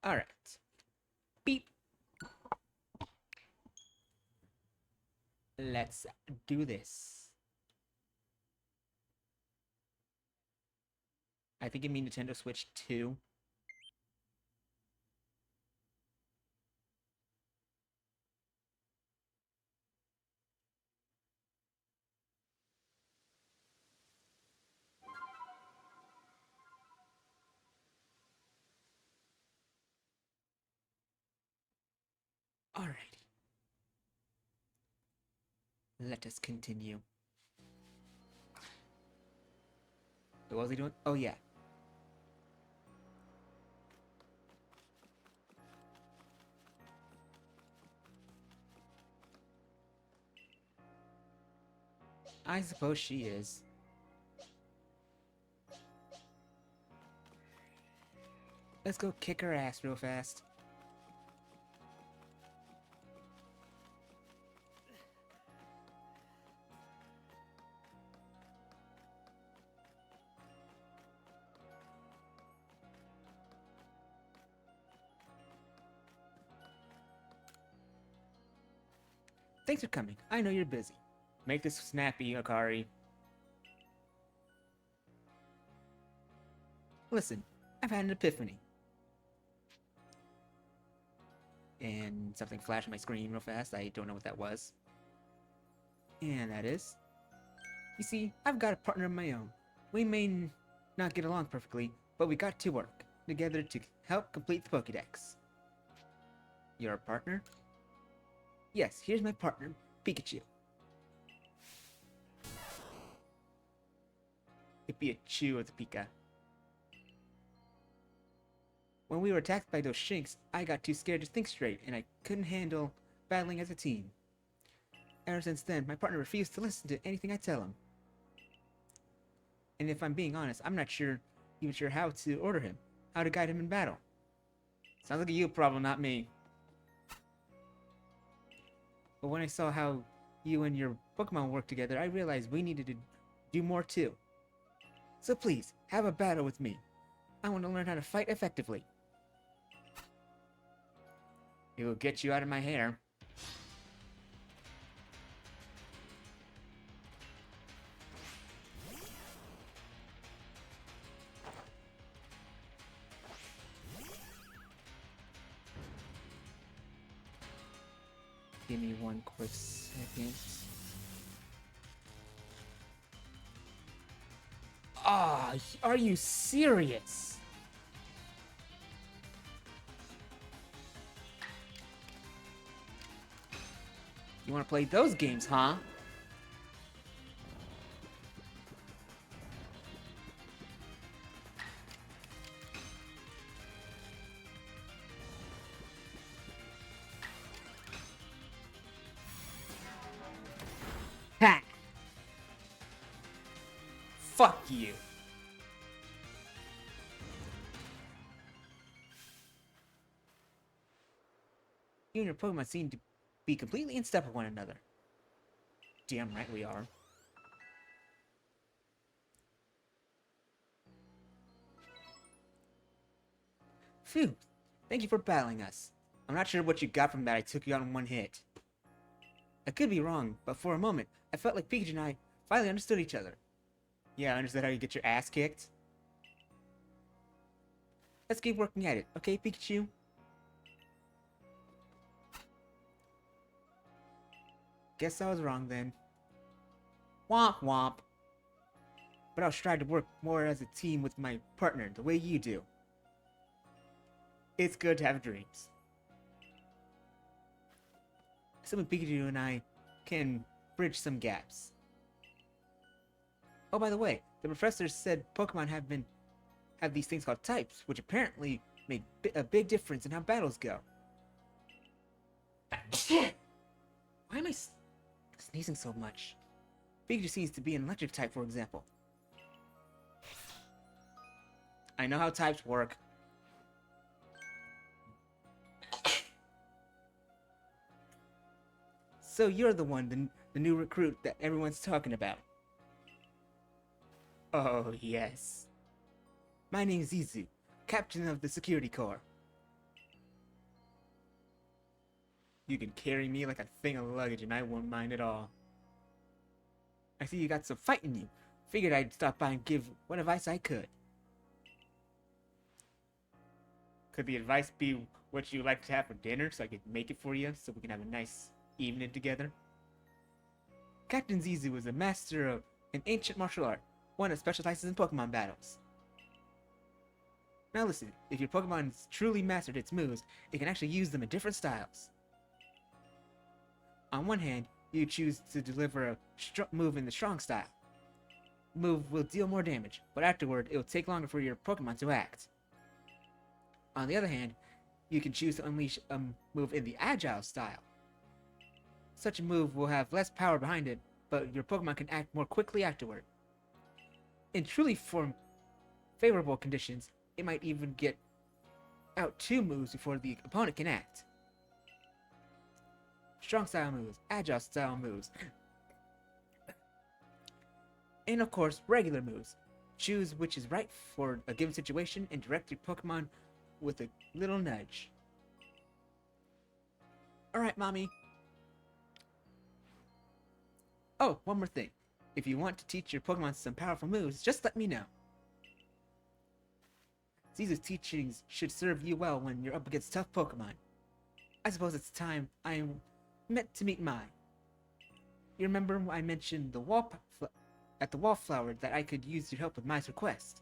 Alright. Beep. Let's do this. I think you mean Nintendo Switch 2. Alrighty. Let us continue. What was he doing? Oh, yeah. I suppose she is. Let's go kick her ass real fast. Thanks for coming. I know you're busy. Make this snappy, Akari. Listen, I've had an epiphany. And something flashed on my screen real fast. I don't know what that was. And that is... You see, I've got a partner of my own. We may not get along perfectly, but we got to work together to help complete the Pokédex. You're a partner? Yes, here's my partner, Pikachu. It'd be a chew of the Pika. When we were attacked by those Shinx, I got too scared to think straight, and I couldn't handle battling as a team. Ever since then, my partner refused to listen to anything I tell him. And if I'm being honest, I'm not even sure how to order him, how to guide him in battle. Sounds like a you problem, not me. But when I saw how you and your Pokemon work together, I realized we needed to do more too. So please, have a battle with me. I want to learn how to fight effectively. It will get you out of my hair. Give me one quick second. Ah, are you serious? You want to play those games, huh? Ha! Fuck you. You and your Pokemon seem to be completely in step with one another. Damn right we are. Phew. Thank you for battling us. I'm not sure what you got from that. I took you out in one hit. I could be wrong, but for a moment, I felt like Pikachu and I finally understood each other. Yeah, I understood how you get your ass kicked. Let's keep working at it, okay, Pikachu? Guess I was wrong then. Womp womp. But I'll strive to work more as a team with my partner, the way you do. It's good to have dreams. Some of Pikachu and I can bridge some gaps. Oh, by the way, the professor said Pokemon have these things called types, which apparently make a big difference in how battles go. Why am I sneezing so much? Pikachu seems to be an electric type, for example. I know how types work. So you're the one, the new recruit that everyone's talking about. Oh, yes. My name's Izu, captain of the security corps. You can carry me like a thing of luggage and I won't mind at all. I see you got some fight in you. Figured I'd stop by and give what advice I could. Could the advice be what you like to have for dinner so I could make it for you so we can have a nice evening together? Captain Zizu is a master of an ancient martial art, one that specializes in Pokemon battles. Now listen, if your Pokemon has truly mastered its moves, it can actually use them in different styles. On one hand, you choose to deliver a move in the strong style. The move will deal more damage, but afterward it will take longer for your Pokemon to act. On the other hand, you can choose to unleash a move in the agile style. Such a move will have less power behind it, but your Pokemon can act more quickly afterward. In truly favorable conditions, it might even get out 2 moves before the opponent can act. Strong style moves, agile style moves, and of course, regular moves. Choose which is right for a given situation and direct your Pokemon with a little nudge. Alright, Mommy. Oh, one more thing. If you want to teach your Pokemon some powerful moves, just let me know. Zizu's teachings should serve you well when you're up against tough Pokemon. I suppose it's time I'm meant to meet Mai. You remember I mentioned at the Wallflower that I could use your help with Mai's request?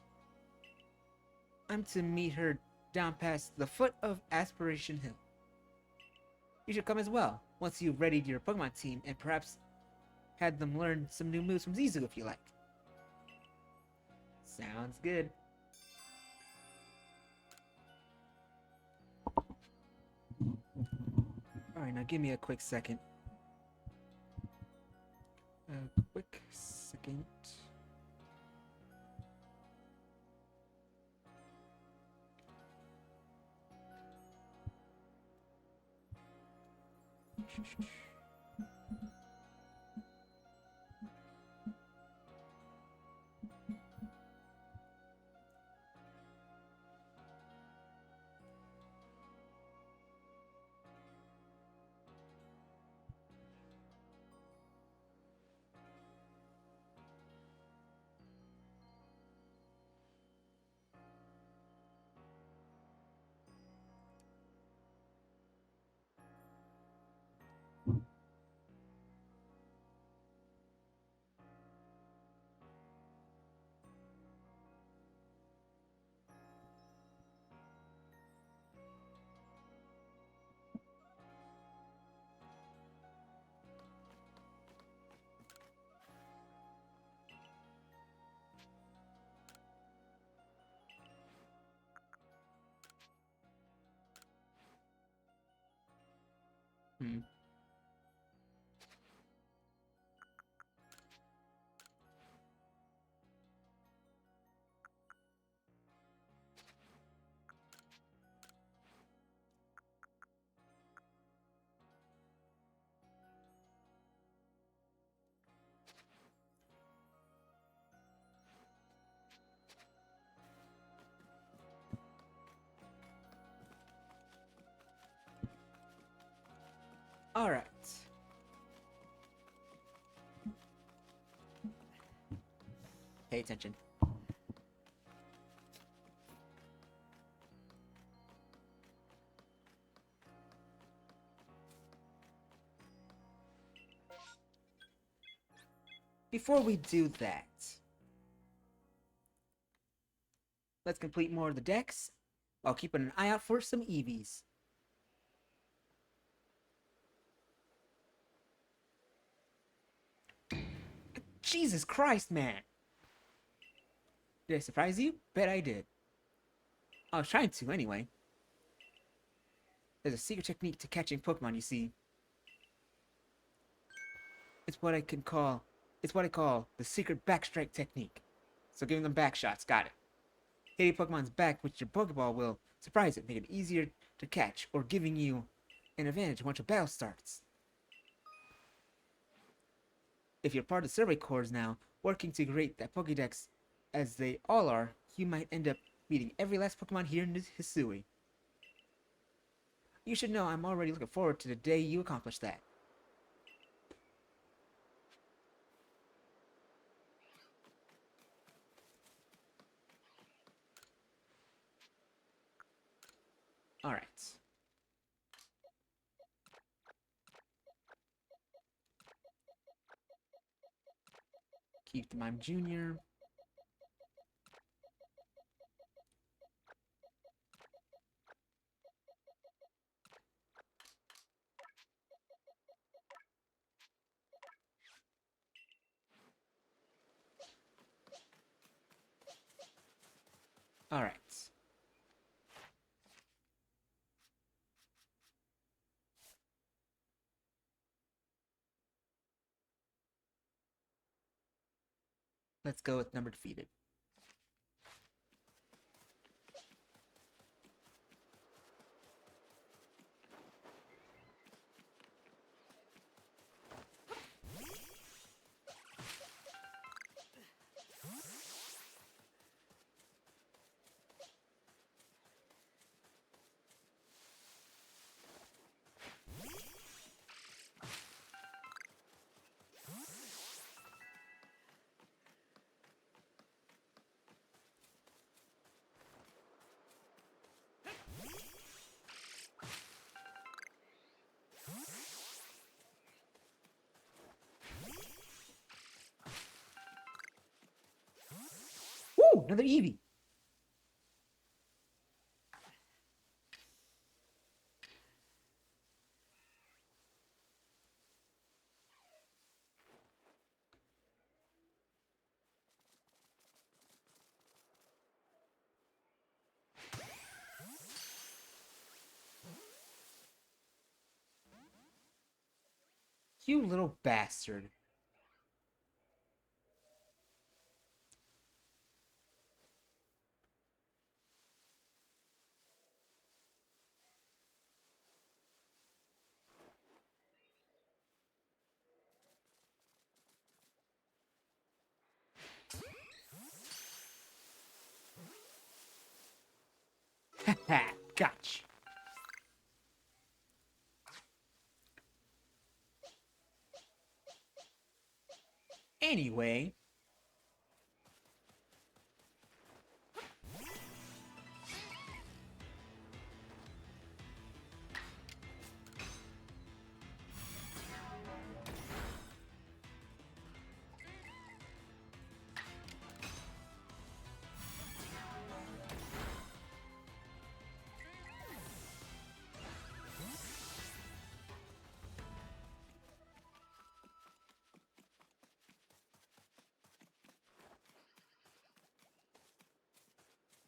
I'm to meet her down past the foot of Aspiration Hill. You should come as well, once you've readied your Pokemon team and perhaps had them learn some new moves from Zizu if you like. Sounds good. Alright, now give me a quick second. A quick second. Hmm. Alright. Pay attention. Before we do that, let's complete more of the decks while keeping an eye out for some EVs. Jesus Christ, man! Did I surprise you? Bet I did. I was trying to, anyway. There's a secret technique to catching Pokemon, you see. It's what I call the secret backstrike technique. So giving them back shots, got it. Hitting Pokemon's back with your Pokeball will surprise it, make it easier to catch, or giving you an advantage once a battle starts. If you're part of the Survey Corps now, working to create that Pokédex as they all are, you might end up meeting every last Pokemon here in Hisui. You should know I'm already looking forward to the day you accomplish that. Alright. Keep the Mime Jr. Alright. Let's go with number defeated. Woo! Another Eevee! You little bastard. Haha, gotcha. Anyway.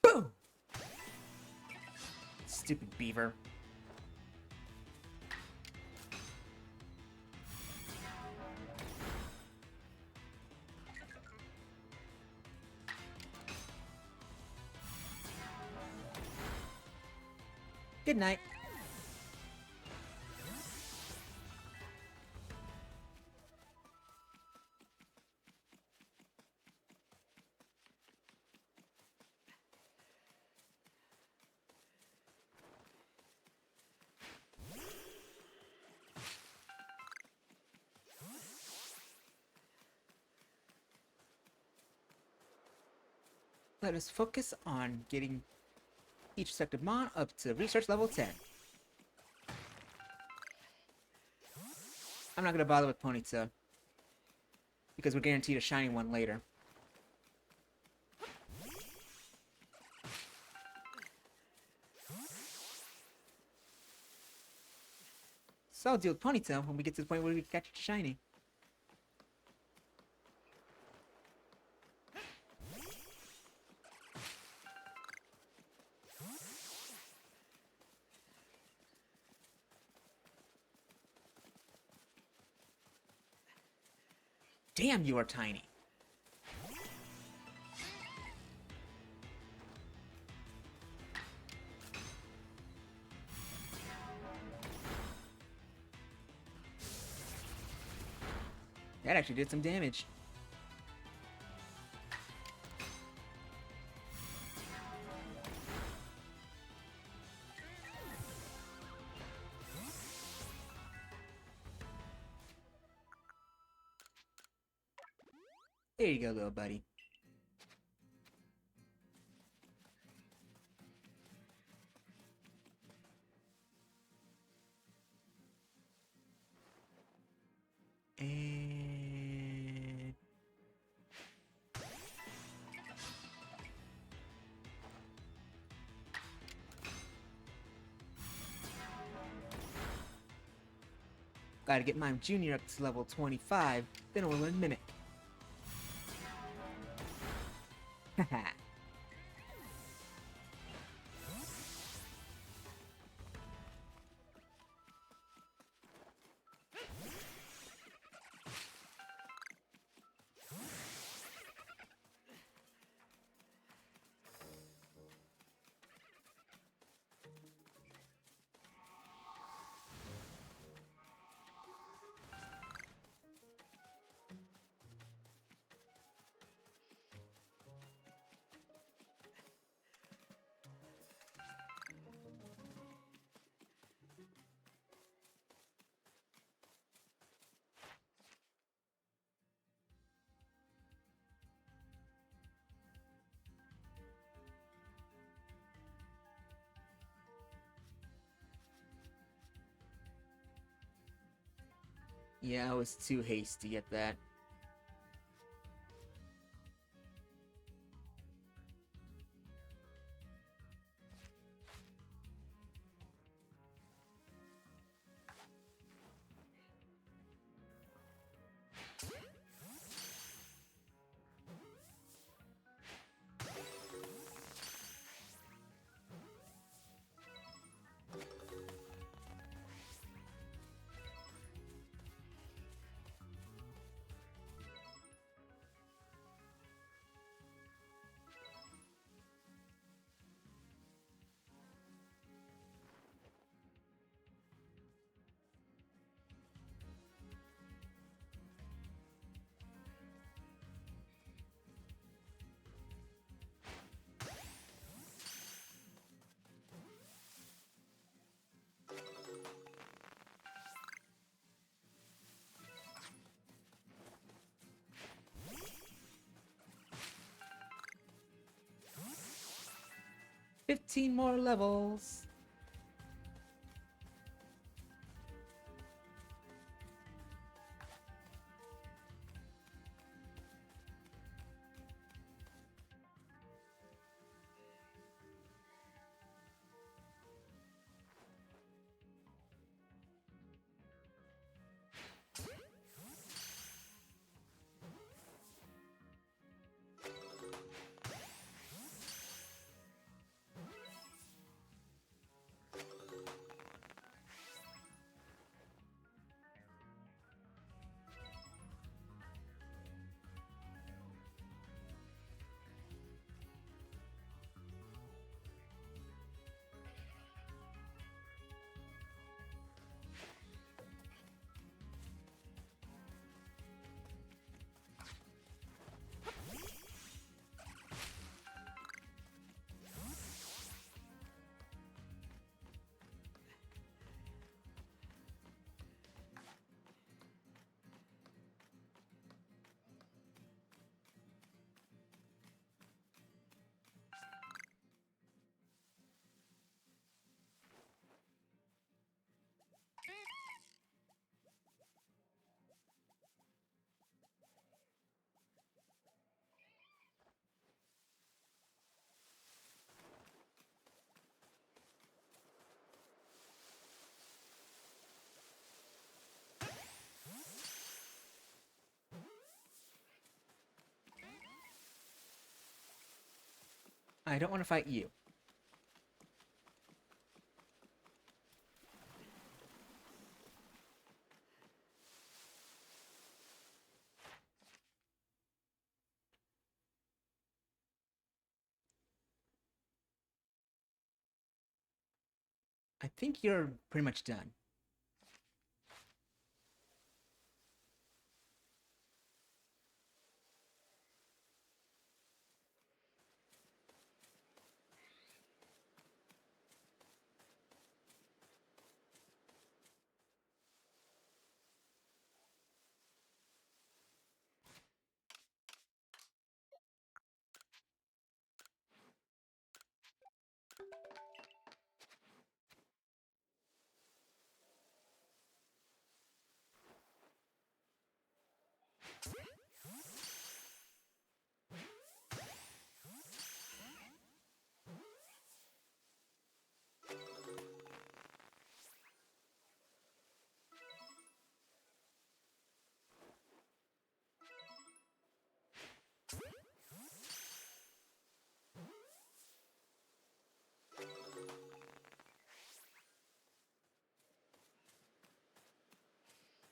Boom! Stupid beaver. Good night. Let us focus on getting each selected mon up to research level 10. I'm not gonna bother with Ponyta, because we're guaranteed a shiny one later. So I'll deal with Ponyta when we get to the point where we catch a shiny. Damn, you are tiny. That actually did some damage. Here you go, little buddy. And gotta get my junior up to level 25, then we'll learn Mimic. Haha. Yeah, I was too hasty at that. "15 more levels." I don't want to fight you. I think you're pretty much done.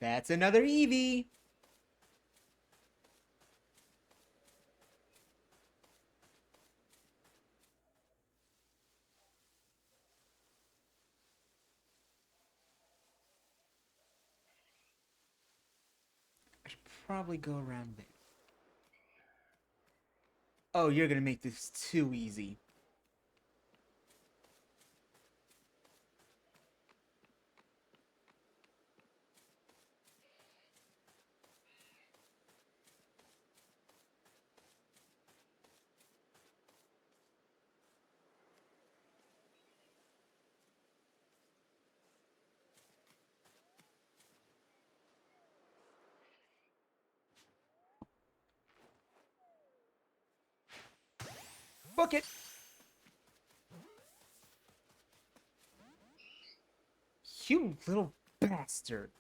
That's another Eevee! I should probably go around there. Oh, you're gonna make this too easy. Book it! You little bastard!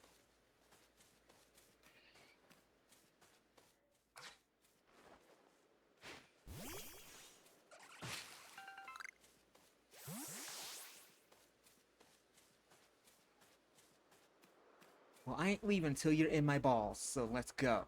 Well, I ain't leaving until you're in my balls, so let's go.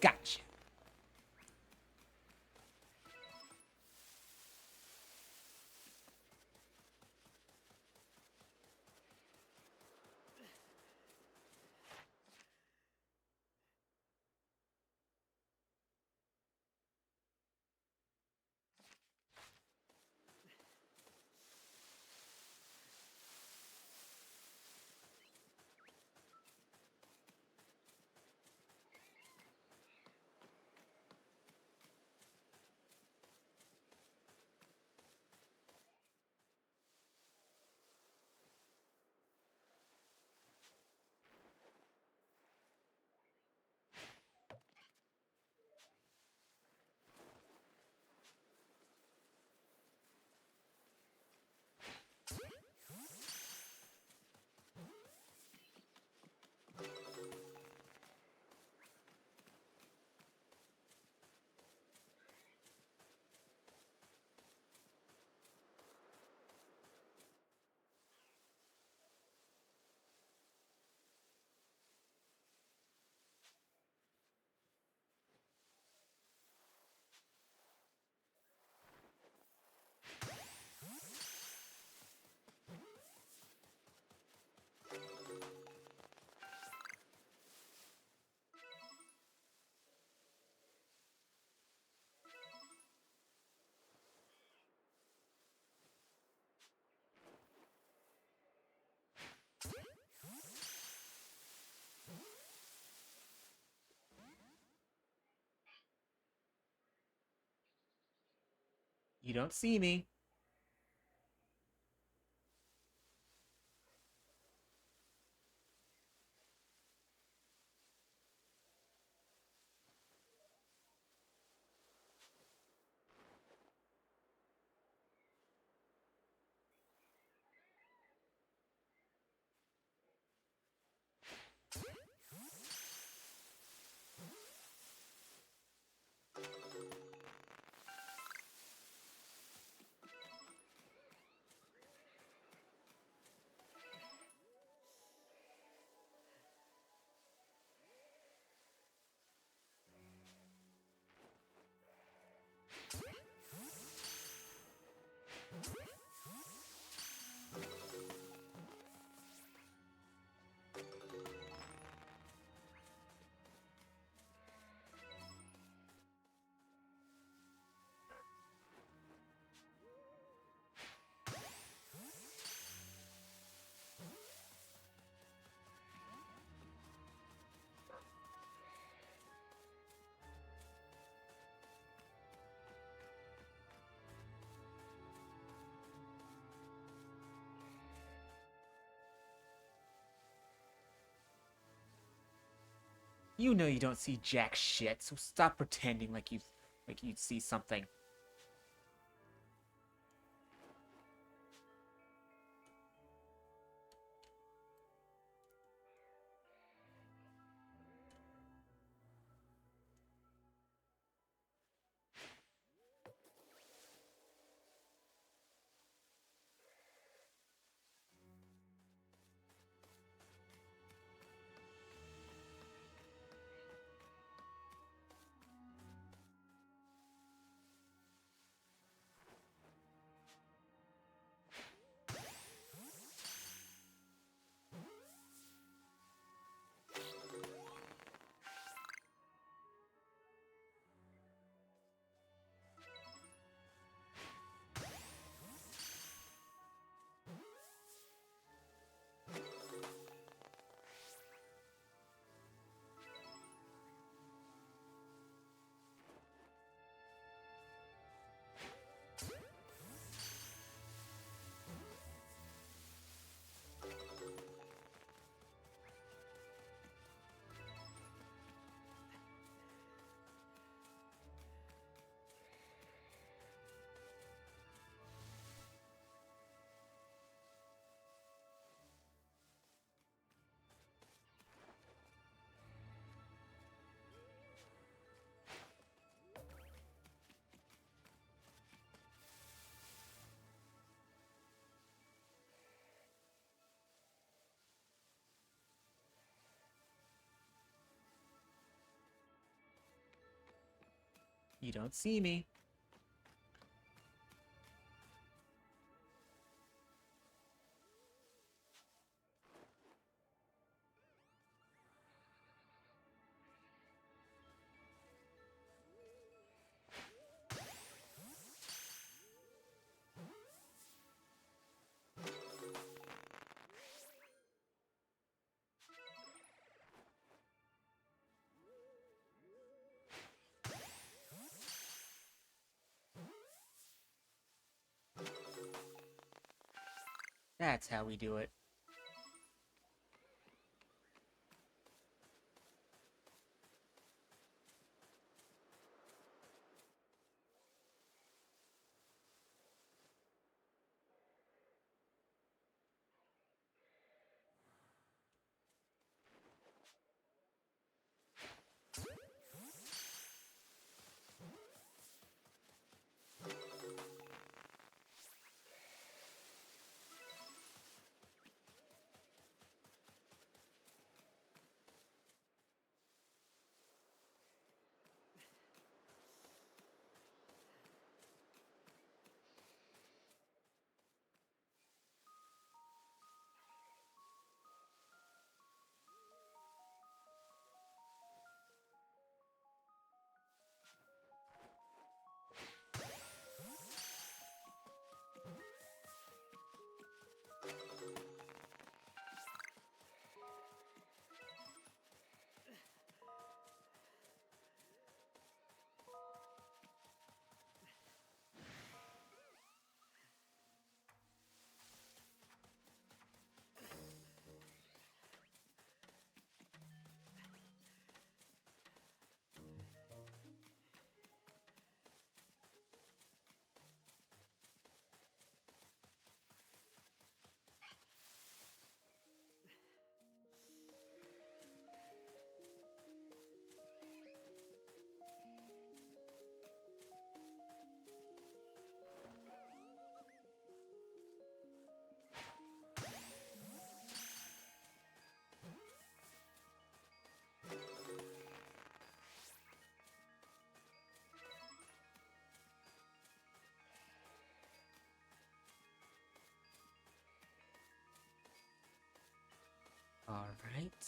Gotcha. You don't see me. You know you don't see jack shit, so stop pretending like you see something. You don't see me. That's how we do it. All right.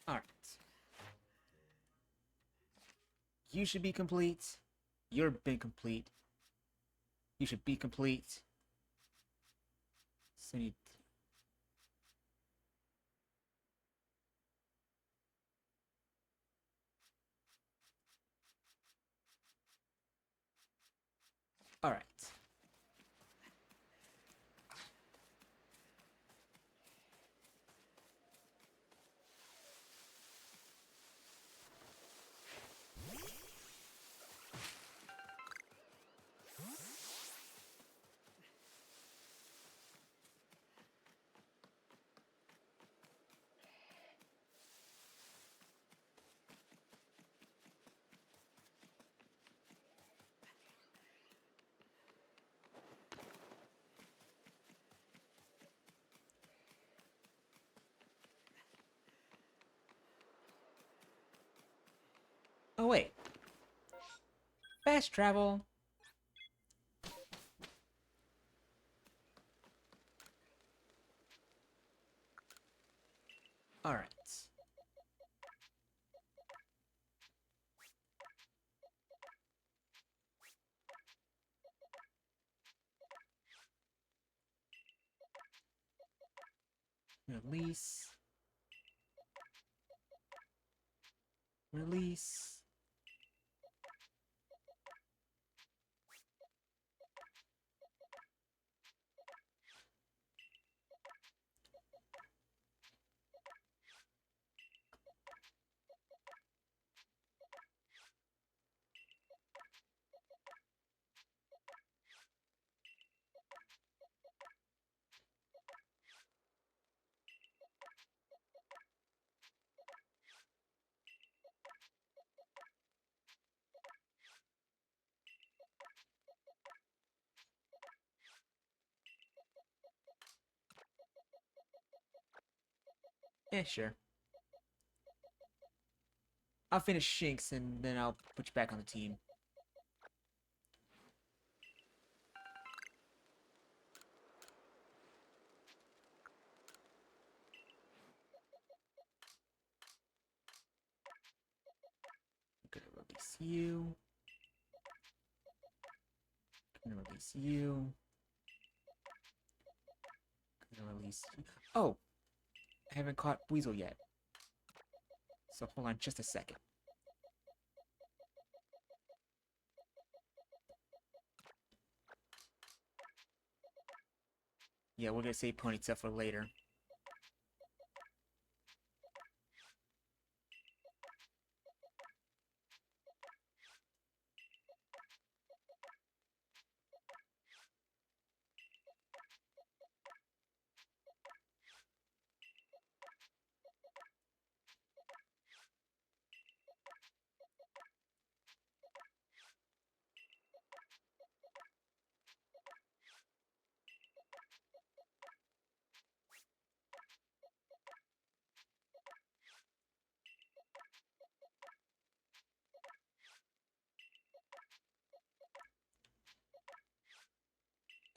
All right. You should be complete. You're been complete. You should be complete. So you... All right. Oh wait. Fast travel. Alright. Release. Release. Yeah, sure. I'll finish Shinx and then I'll put you back on the team. I'm gonna release you. I'm gonna release you. I'm gonna release you. Oh! I haven't caught Weasel yet. So hold on just a second. Yeah, we're gonna save Ponytail for later.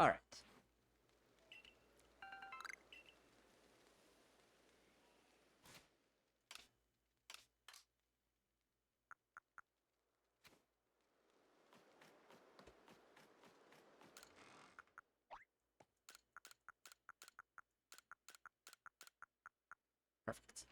Alright. Perfect.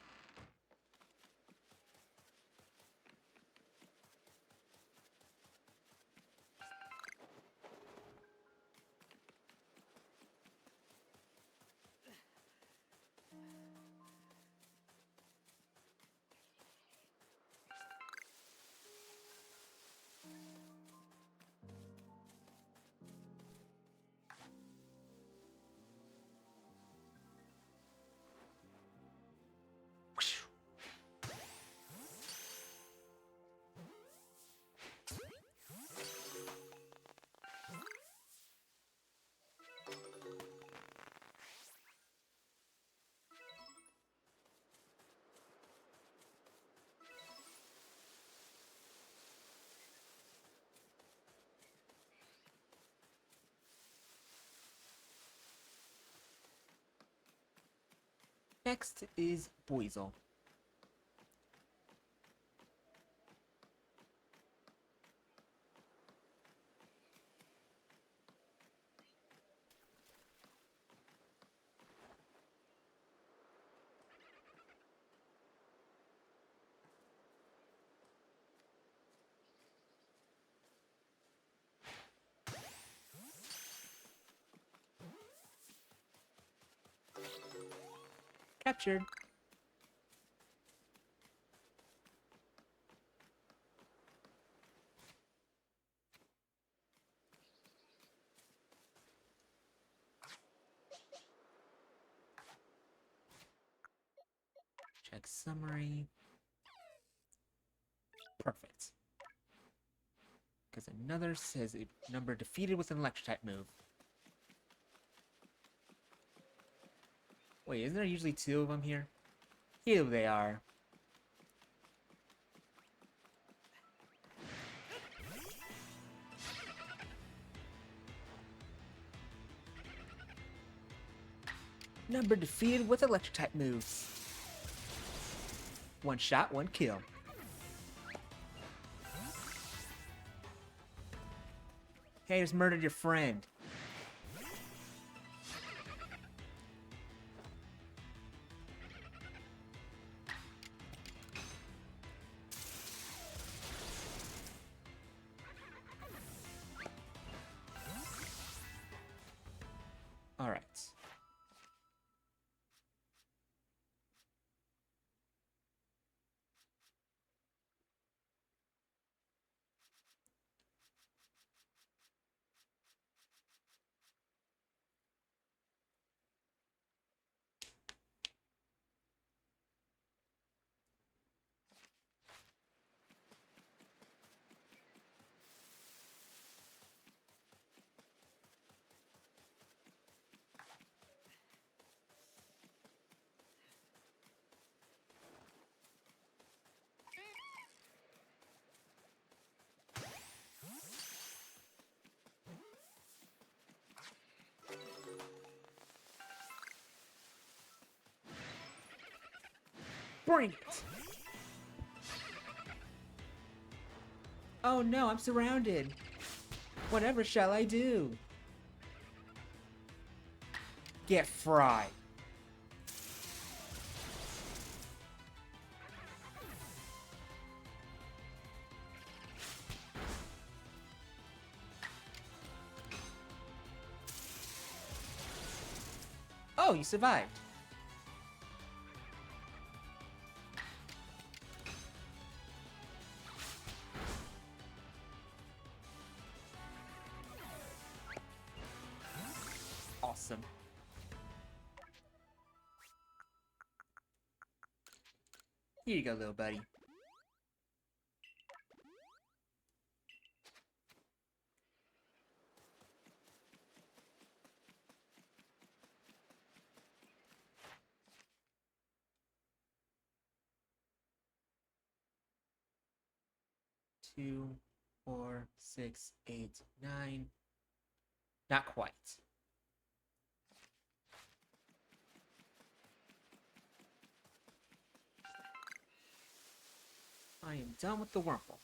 Next is Weasel. Captured. Check summary. Perfect. Because another says a number defeated with an electric type move. Wait, isn't there usually two of them here? Here they are. Number defeated with electric type moves. One shot, one kill. Haters murdered your friend. All right. Bring it! Oh no, I'm surrounded. Whatever shall I do? Get fried. Oh, you survived. Awesome. Here you go, little buddy. Two, 4, 6, 8, 9. Not quite. I am done with the Wurmple.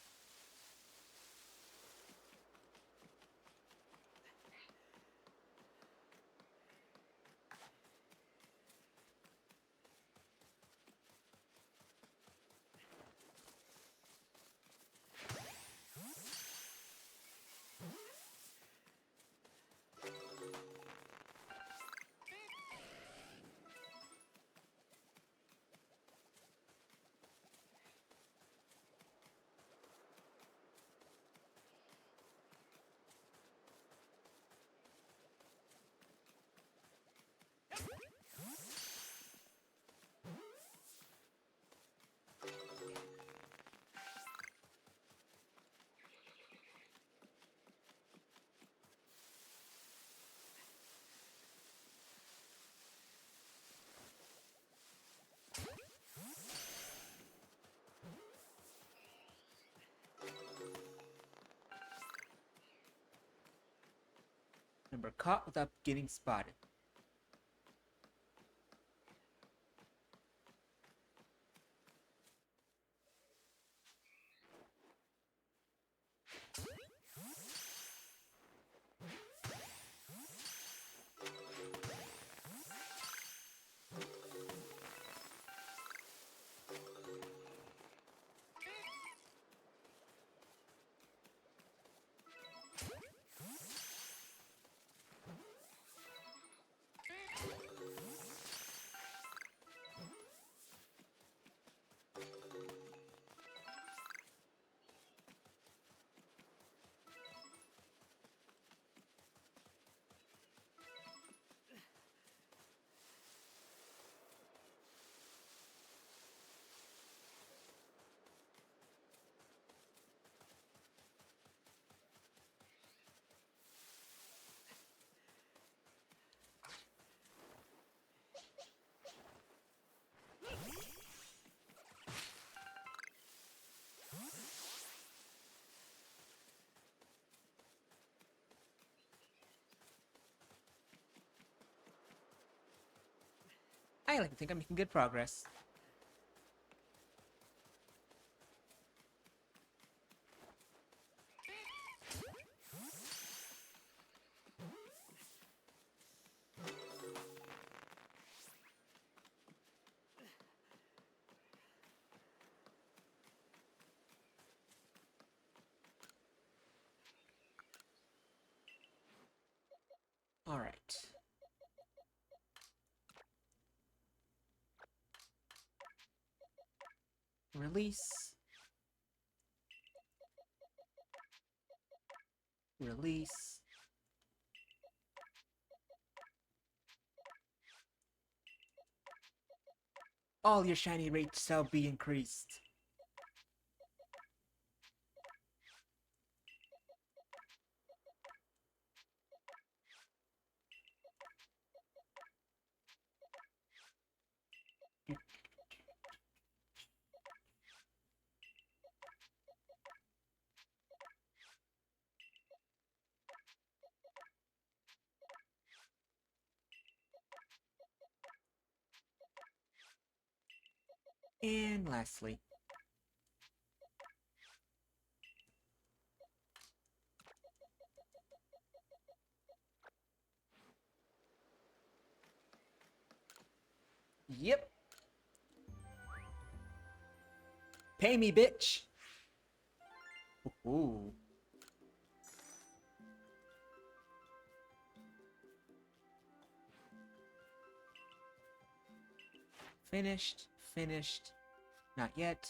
Remember, caught without getting spotted. I like to think I'm making good progress. Alright. Release. Release. All your shiny rates shall be increased. And lastly, yep. Pay me, bitch. Ooh. Finished. Finished. Not yet.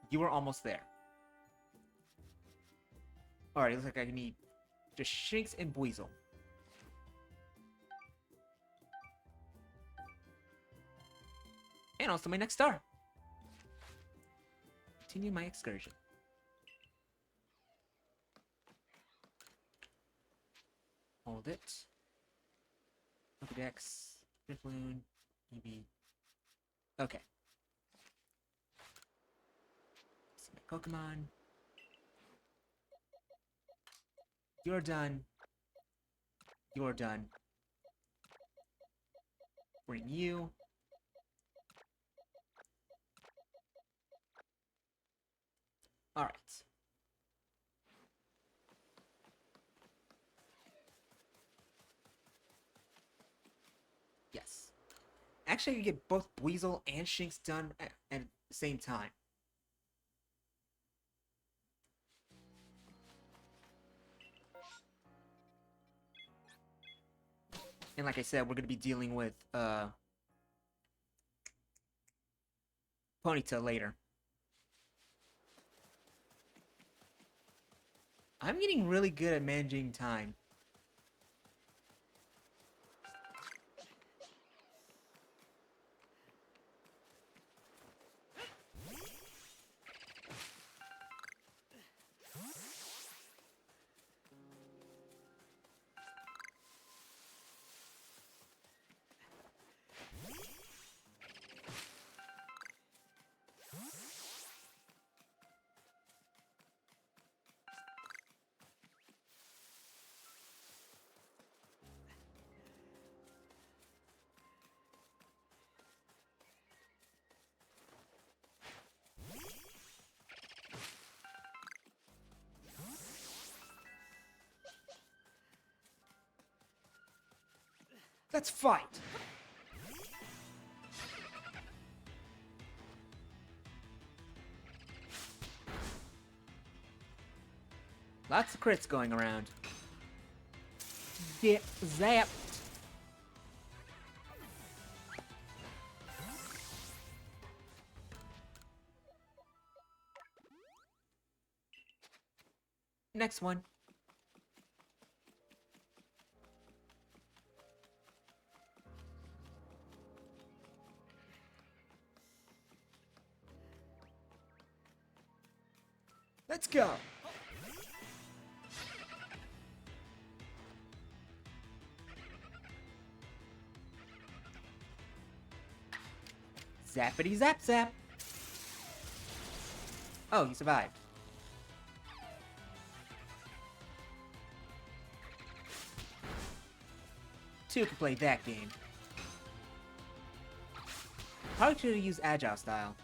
You were almost there. Alright, looks like I need just Shinx and Buizel. And also my next star. Continue my excursion. Hold it. Pokedex. Drifloon. EV. Okay. See my Pokemon. You're done. You're done. Bring you. Alright. Yes. Actually, you get both Buizel and Shinx done at the same time. And like I said, we're going to be dealing with Ponyta later. I'm getting really good at managing time. Let's fight! Lots of crits going around. Get zapped! Next one. Let's go! Zappity zap zap! Oh, he survived. Two can play that game. Probably should have used Agile Style.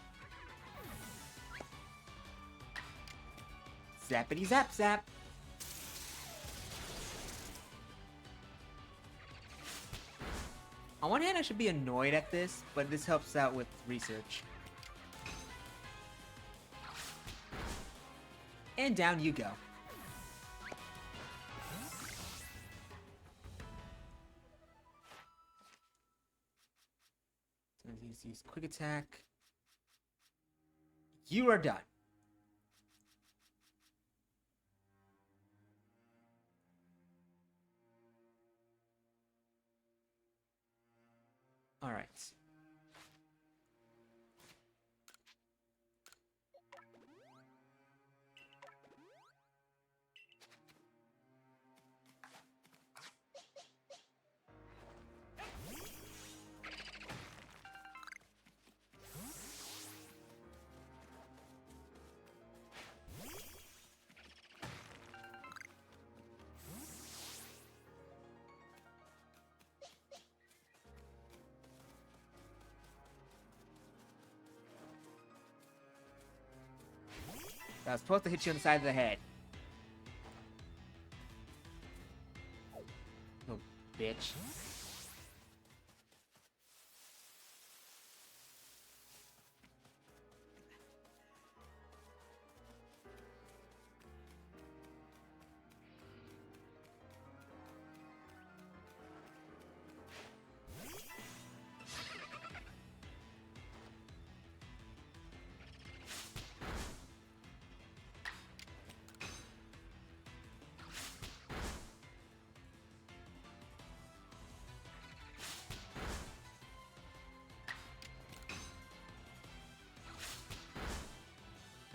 Zappity zap zap! On one hand, I should be annoyed at this, but this helps out with research. And down you go. So let's use quick attack. You are done. All right. I was supposed to hit you on the side of the head. Oh, bitch.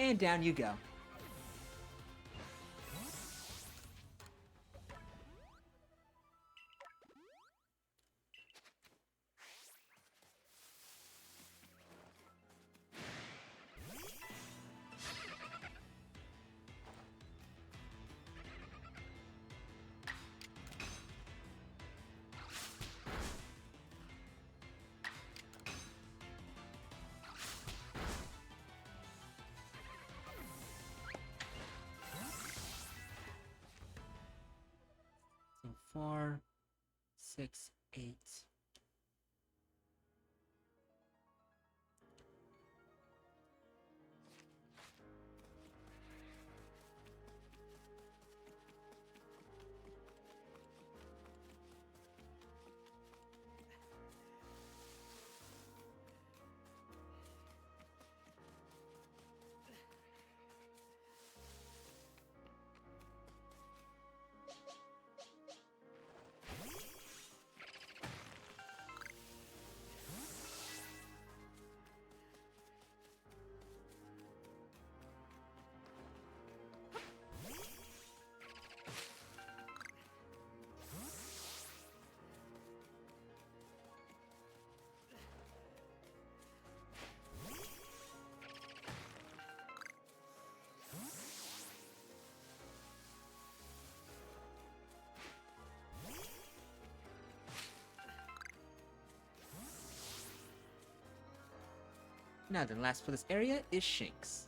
And down you go. So 4, 6, 8. Now then, last for this area is Shinx.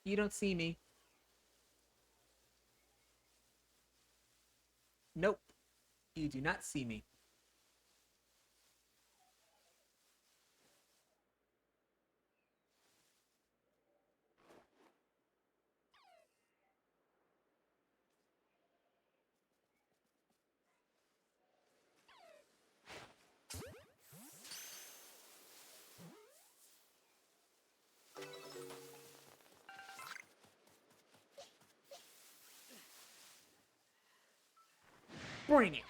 You don't see me. Nope. You do not see me. Bring it!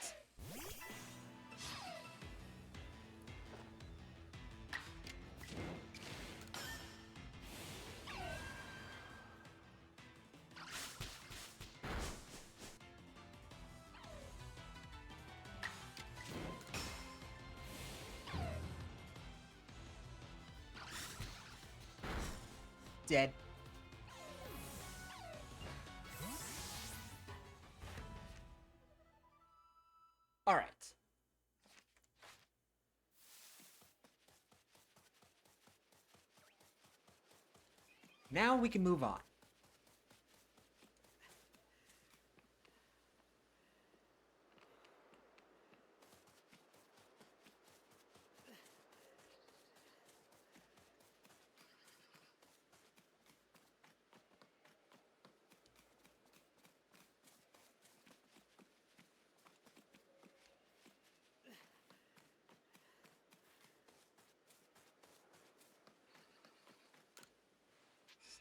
Dead. Alright. Now we can move on.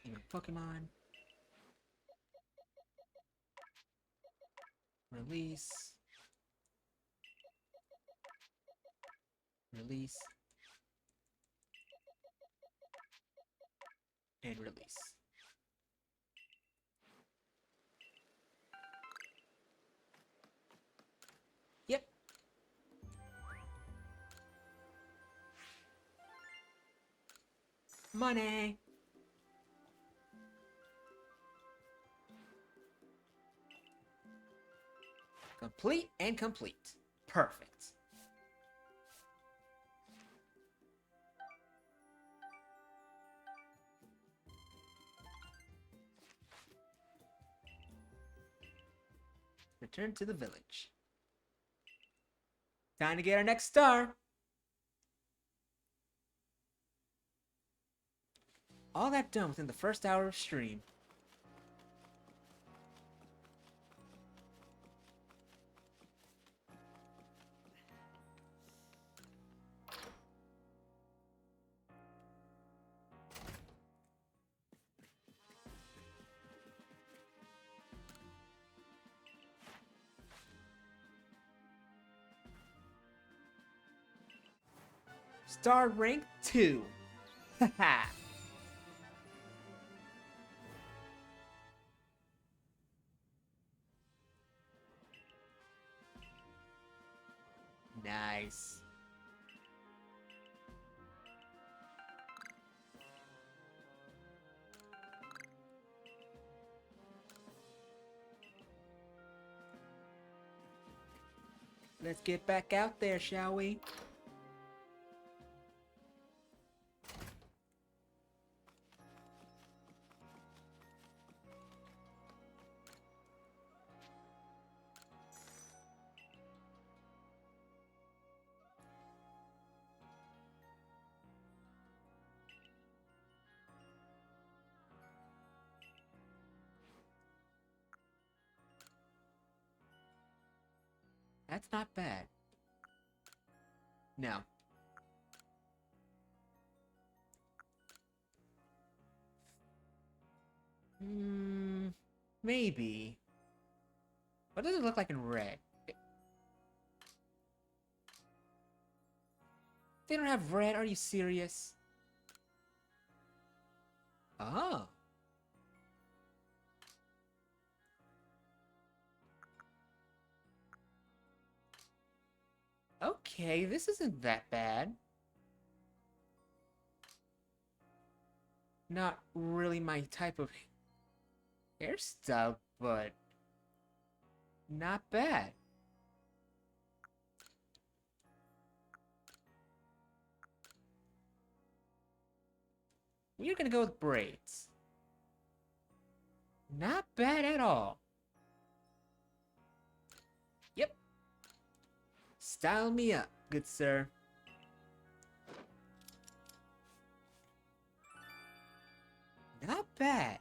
See my Pokemon. Release. Release. And release. Yep. Money. Complete and complete. Perfect. Return to the village. Time to get our next star. All that done within the first hour of stream. Star rank 2. Haha. Nice. Let's get back out there, shall we? That's not bad. No. Maybe. What does it look like in red? They don't have red, are you serious? Oh. Okay, this isn't that bad. Not really my type of hairstyle, but not bad. We're gonna go with braids. Not bad at all. Yep. Style me up, good sir. Not bad.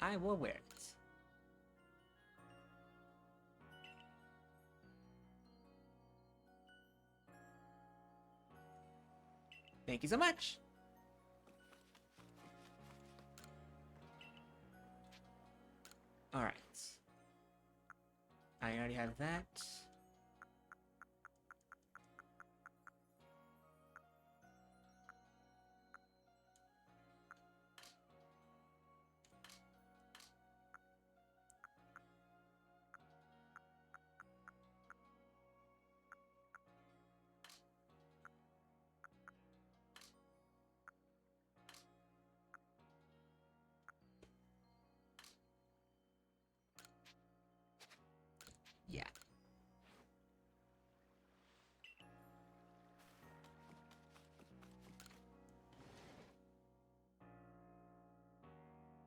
I will wear it. Thank you so much. Alright. I already have that. Yeah.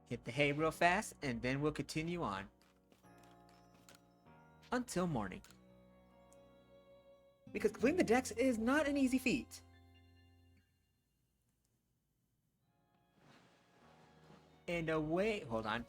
Hit the hay real fast, and then we'll continue on. Until morning. Because completing the decks is not an easy feat. And away... Hold on.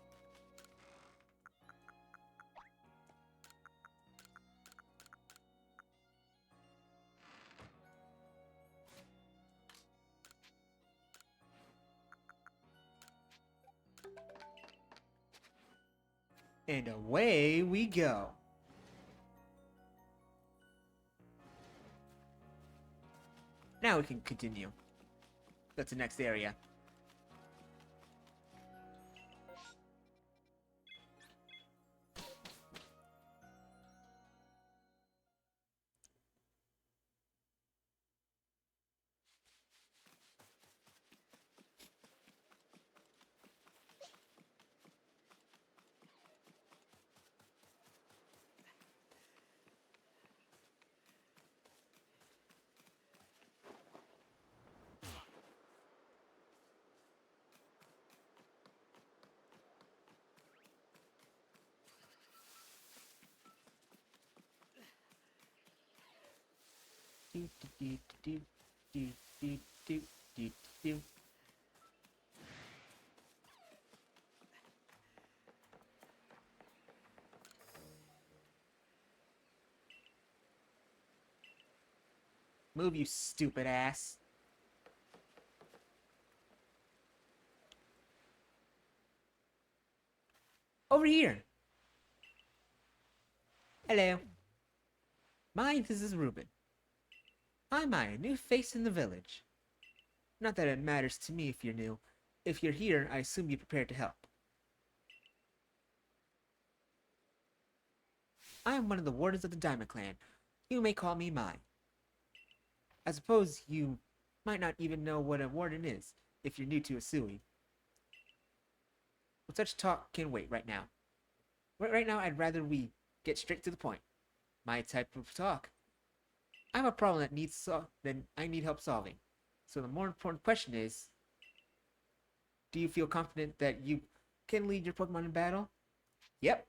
And away we go. Now we can continue. That's the next area. Do, do, do, do, do, do, do, do. Move, you stupid ass. Over here. Hello. This is Ruben. I'm a new face in the village. Not that it matters to me if you're new. If you're here, I assume you're prepared to help. I am one of the wardens of the Diamond Clan. You may call me Mai. I suppose you might not even know what a warden is if you're new to Asui. But such talk can wait right now. Right now, I'd rather we get straight to the point. My type of talk. I have a problem that I need help solving. So the more important question is, do you feel confident that you can lead your Pokemon in battle? Yep.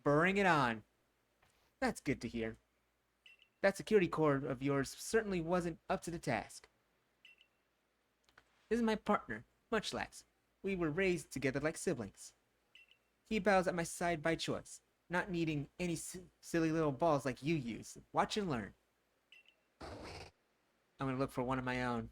Bring it on. That's good to hear. That security cord of yours certainly wasn't up to the task. This is my partner, Munchlax. We were raised together like siblings. He bows at my side by choice, not needing any silly little balls like you use. Watch and learn. I'm gonna look for one of my own.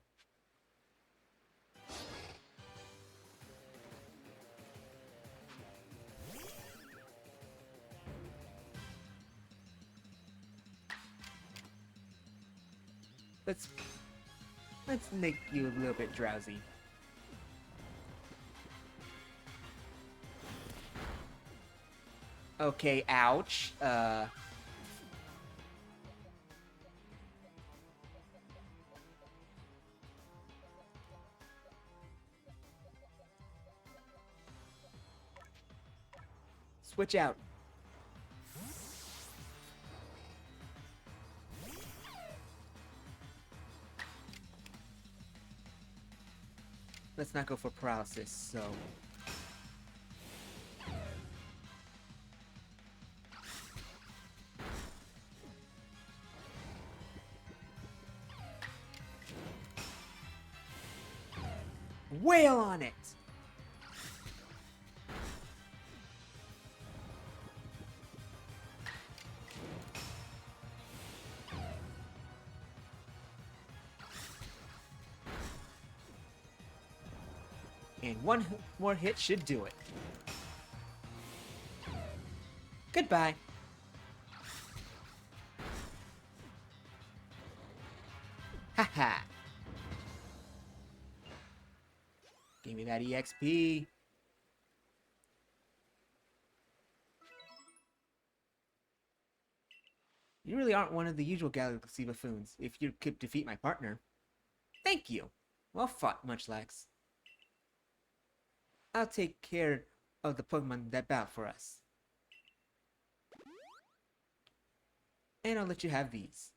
Let's make you a little bit drowsy. Okay, ouch. Switch out. let's not go for paralysis, so... Wail on it! And one more hit should do it. Goodbye. Haha. Give me that EXP. You really aren't one of the usual Galaxy buffoons if you could defeat my partner. Thank you. Well fought, Munchlax. I'll take care of the Pokemon that battle for us. And I'll let you have these.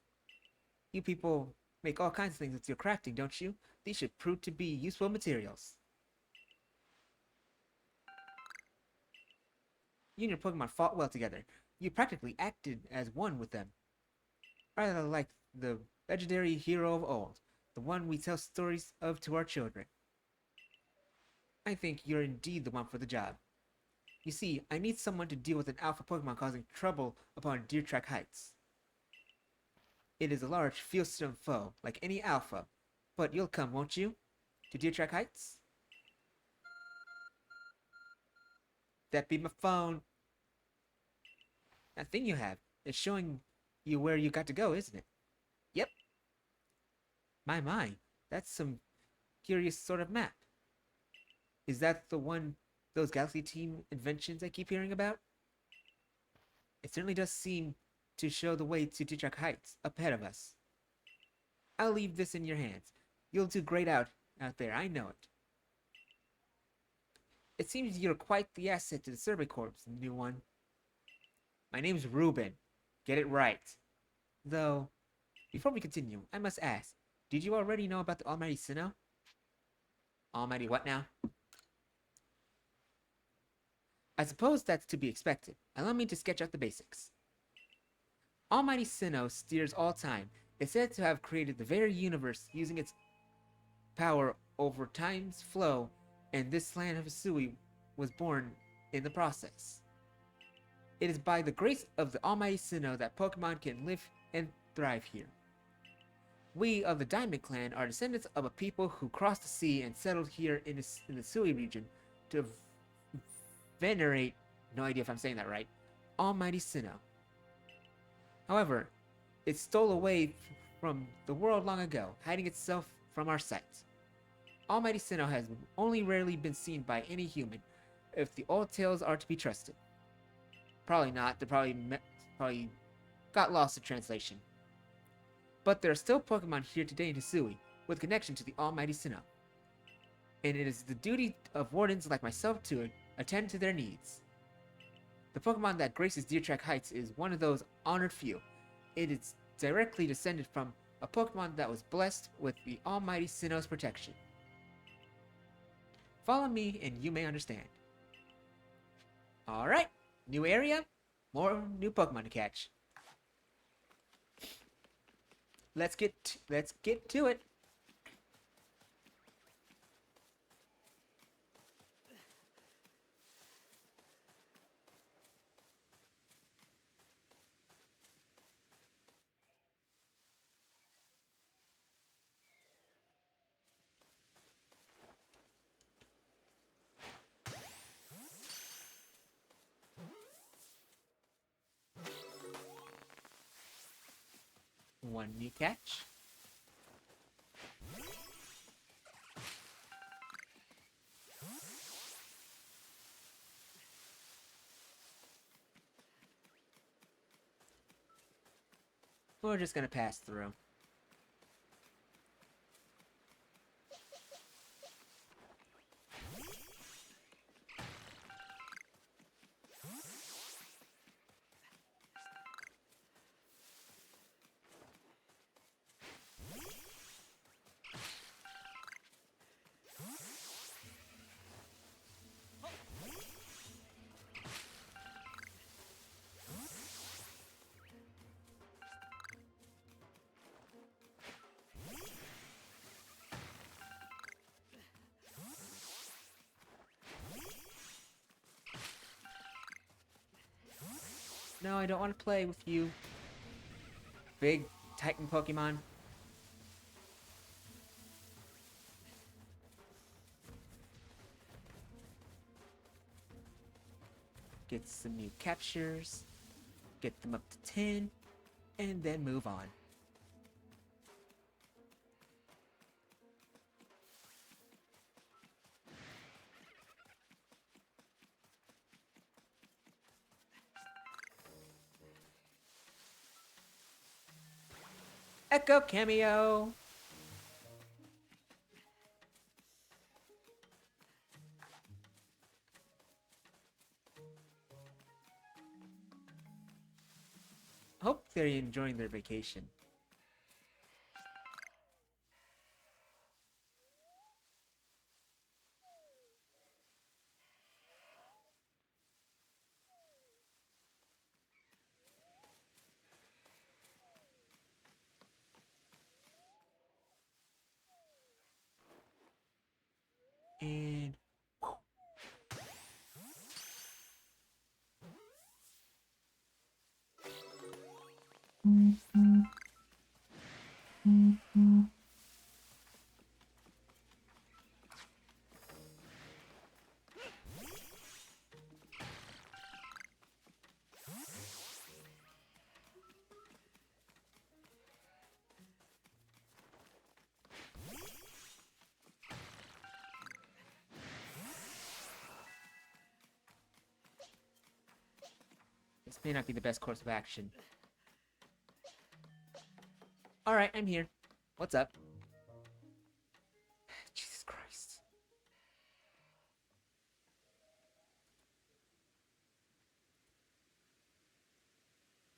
You people make all kinds of things with your crafting, don't you? These should prove to be useful materials. You and your Pokemon fought well together. You practically acted as one with them. Rather like the legendary hero of old, the one we tell stories of to our children. I think you're indeed the one for the job. You see, I need someone to deal with an alpha Pokemon causing trouble upon Deer Track Heights. It is a large, fearsome foe, like any alpha. But you'll come, won't you? To Deer Track Heights? That be my phone. That thing you have is showing you where you got to go, isn't it? Yep. My. That's some curious sort of map. Is that the one, those Galaxy Team inventions I keep hearing about? It certainly does seem to show the way to Deer Track Heights, up ahead of us. I'll leave this in your hands. You'll do great out there, I know it. It seems you're quite the asset to the Survey Corps, new one. My name's Ruben. Get it right. Though, before we continue, I must ask, did you already know about the Almighty Sinnoh? Almighty what now? I suppose that's to be expected. Allow me to sketch out the basics. Almighty Sinnoh steers all time. It's said to have created the very universe using its power over time's flow, and this land of Hisui was born in the process. It is by the grace of the Almighty Sinnoh that Pokemon can live and thrive here. We of the Diamond Clan are descendants of a people who crossed the sea and settled here in the Hisui region to venerate, no idea if I'm saying that right, Almighty Sinnoh. However, it stole away from the world long ago, hiding itself from our sight. Almighty Sinnoh has only rarely been seen by any human, if the old tales are to be trusted. Probably not, they probably got lost in translation. But there are still Pokemon here today in Hisui, with connection to the Almighty Sinnoh. And it is the duty of wardens like myself to attend to their needs. The Pokemon that graces Deer Track Heights is one of those honored few. It is directly descended from a Pokemon that was blessed with the Almighty Sinnoh's protection. Follow me and you may understand. Alright, new area, more new Pokemon to catch. Let's get to it. One new catch. We're just gonna pass through. No, I don't want to play with you. Big Titan Pokemon. Get some new captures. Get them up to 10. And then move on. Echo Cameo! Hope they're enjoying their vacation. And... This may not be the best course of action. Alright, I'm here. What's up? Jesus Christ.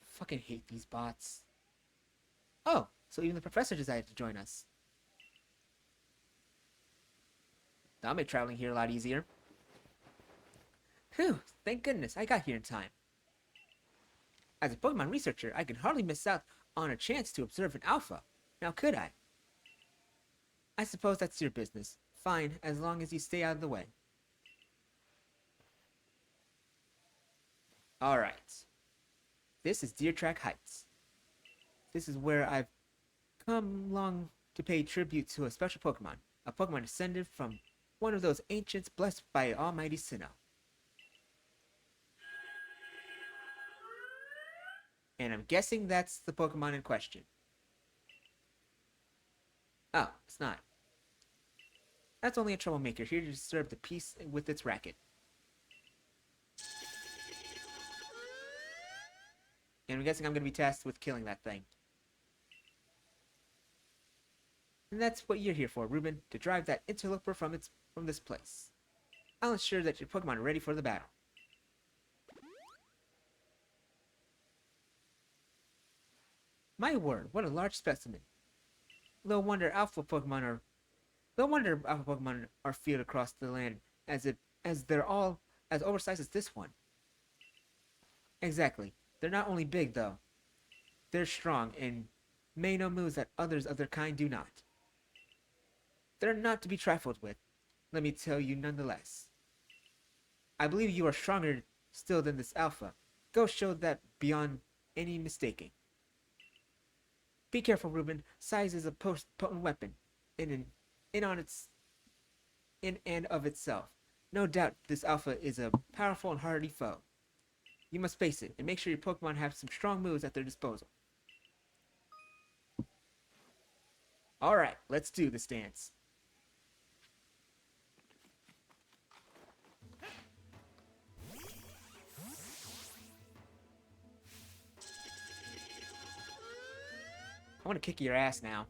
Fucking hate these bots. Oh, so even the professor decided to join us. That'll make traveling here a lot easier. Whew, thank goodness I got here in time. As a Pokemon researcher, I can hardly miss out on a chance to observe an alpha. Now could I? I suppose that's your business. Fine, as long as you stay out of the way. Alright. This is Deer Track Heights. This is where I've come along to pay tribute to a special Pokemon. A Pokemon descended from one of those ancients blessed by Almighty Sinnoh. And I'm guessing that's the Pokemon in question. Oh, it's not. That's only a troublemaker here to disturb the peace with its racket. And I'm guessing I'm going to be tasked with killing that thing. And that's what you're here for, Ruben, to drive that interloper from this place. I'll ensure that your Pokemon are ready for the battle. My word, what a large specimen. No wonder alpha Pokemon are feared across the land as they're all as oversized as this one. Exactly. They're not only big though. They're strong and may know moves that others of their kind do not. They're not to be trifled with, let me tell you nonetheless. I believe you are stronger still than this alpha. Go show that beyond any mistaking. Be careful, Ruben. Size is a potent weapon, in and of itself. No doubt this alpha is a powerful and hardy foe. You must face it, and make sure your Pokemon have some strong moves at their disposal. Alright, let's do this dance. I want to kick your ass now.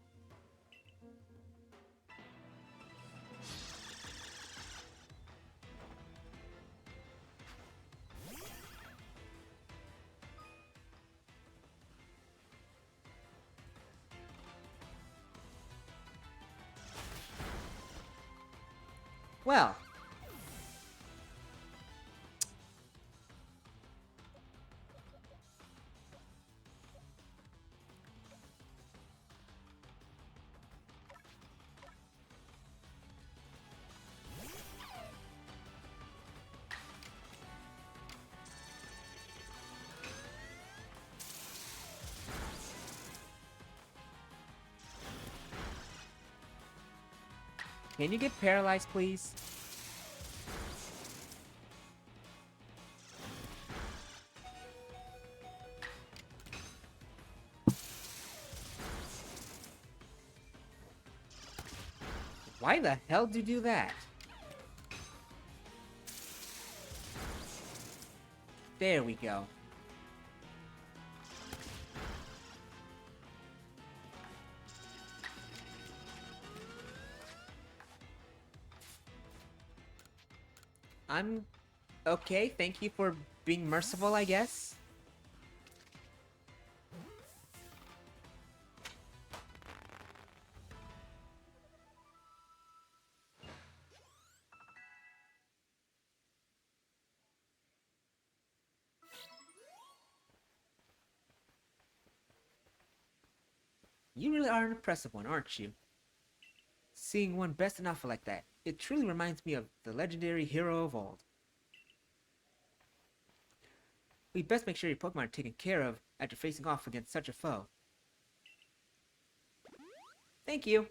Well. Can you get paralyzed, please? Why the hell did you do that? There we go. I'm okay, thank you for being merciful, I guess. You really are an impressive one, aren't you? Seeing one best in alpha like that, it truly reminds me of the legendary hero of old. We best make sure your Pokemon are taken care of after facing off against such a foe. Thank you.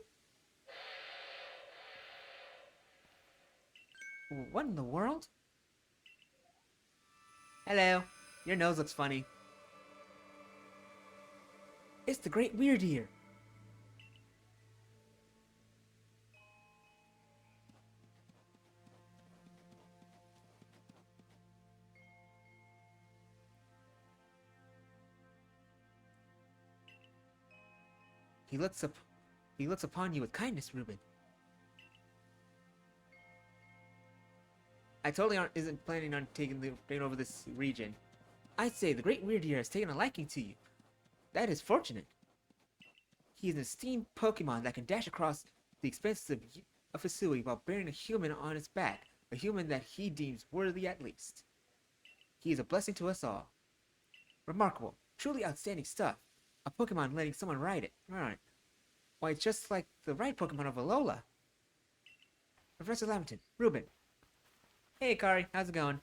What in the world? Hello. Your nose looks funny. It's the Great Weirdeer. He looks upon you with kindness, Ruben. I totally isn't planning on taking over this region. I'd say the Great Weirdeer has taken a liking to you. That is fortunate. He is an esteemed Pokemon that can dash across the expanses of Hisui while bearing a human on its back, a human that he deems worthy at least. He is a blessing to us all. Remarkable, truly outstanding stuff. A Pokemon letting someone ride it. Right. Why, it's just like the right Pokemon of Alola. Professor Lampton, Ruben. Hey, Kari, how's it going?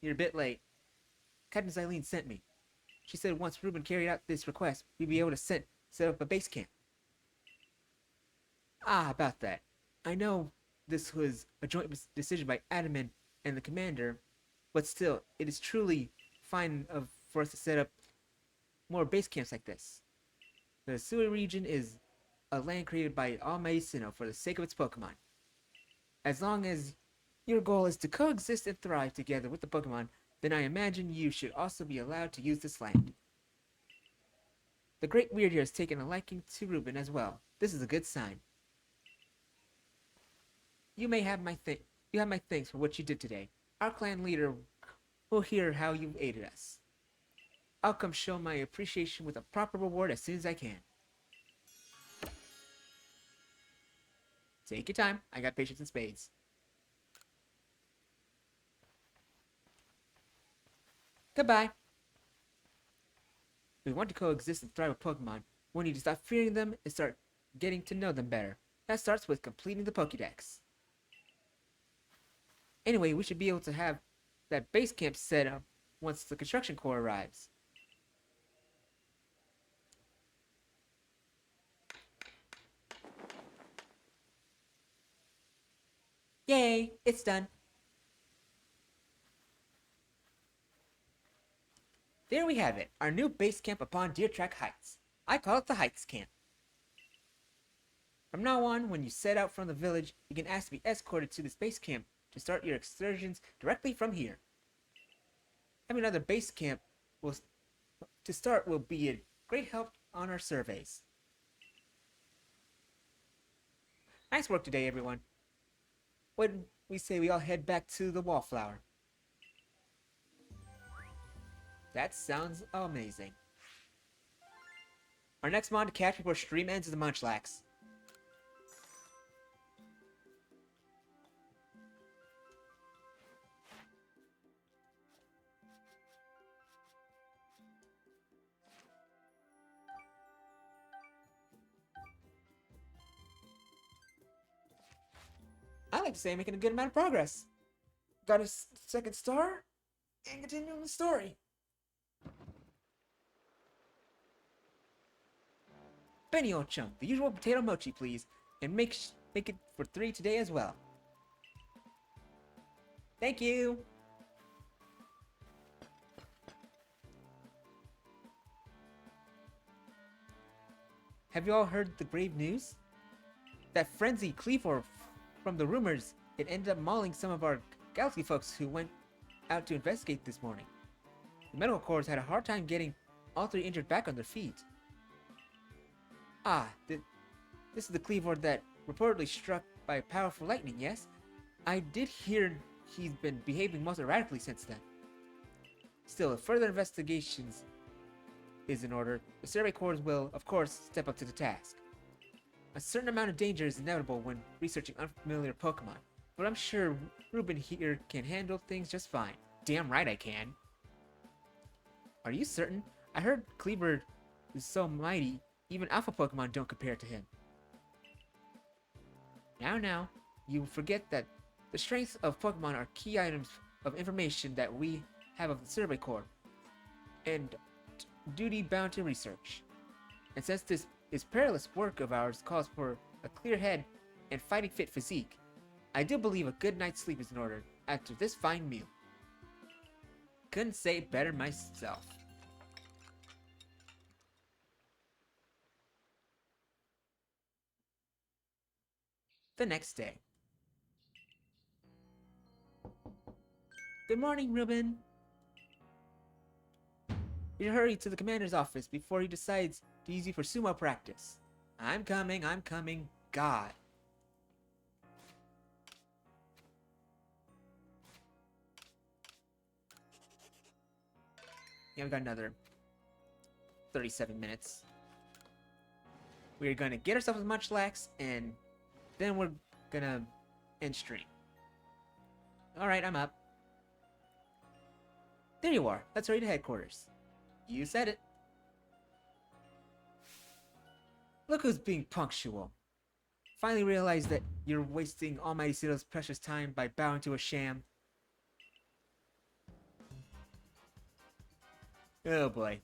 You're a bit late. Captain Xylene sent me. She said once Ruben carried out this request, we'd be able to set up a base camp. Ah, about that. I know this was a joint decision by Adaman and the commander, but still, it is truly fine for us to set up more base camps like this. The Hisui region is a land created by Almighty Sinnoh for the sake of its Pokemon. As long as your goal is to coexist and thrive together with the Pokemon, then I imagine you should also be allowed to use this land. The Great Weirdeer has taken a liking to Ruben as well. This is a good sign. You have my thanks for what you did today. Our clan leader will hear how you aided us. I'll come show my appreciation with a proper reward as soon as I can. Take your time. I got patience in spades. Goodbye. If we want to coexist and thrive with Pokemon, we need to stop fearing them and start getting to know them better. That starts with completing the Pokédex. Anyway, we should be able to have that base camp set up once the construction corps arrives. Yay! It's done. There we have it, our new base camp upon Deer Track Heights. I call it the Heights Camp. From now on, when you set out from the village, you can ask to be escorted to this base camp to start your excursions directly from here. Having another base camp will be a great help on our surveys. Nice work today, everyone. When we say we all head back to the Wallflower. That sounds amazing. Our next mod to catch before stream ends is the Munchlax. I like to say I'm making a good amount of progress. Got a second star, and continuing the story. Benny old chunk, the usual potato mochi, please, and make make it for 3 today as well. Thank you! Have you all heard the grave news? That frenzy Cleaver from the rumors, it ended up mauling some of our Galaxy folks who went out to investigate this morning. The medical corps had a hard time getting all 3 injured back on their feet. Ah, this is the Cleaver that reportedly struck by powerful lightning, yes? I did hear he's been behaving most erratically since then. Still, if further investigations is in order, the Survey Corps will, of course, step up to the task. A certain amount of danger is inevitable when researching unfamiliar Pokemon, but I'm sure Ruben here can handle things just fine. Damn right I can. Are you certain? I heard Cleaver is so mighty, even Alpha Pokemon don't compare to him. Now, you forget that the strengths of Pokemon are key items of information that we have of the Survey Corps, and duty bound to research. And since this is perilous work of ours calls for a clear head and fighting fit physique, I do believe a good night's sleep is in order after this fine meal. Couldn't say it better myself. The next day. Good morning, Ruben. You hurry to the commander's office before he decides to use you for sumo practice. I'm coming. God. Yeah, we got another 37 minutes. We're gonna get ourselves a Munchlax, and then we're gonna end stream. Alright, I'm up. There you are. Let's hurry to headquarters. You said it. Look who's being punctual. Finally realized that you're wasting Almighty Sinnoh's precious time by bowing to a sham. Oh boy.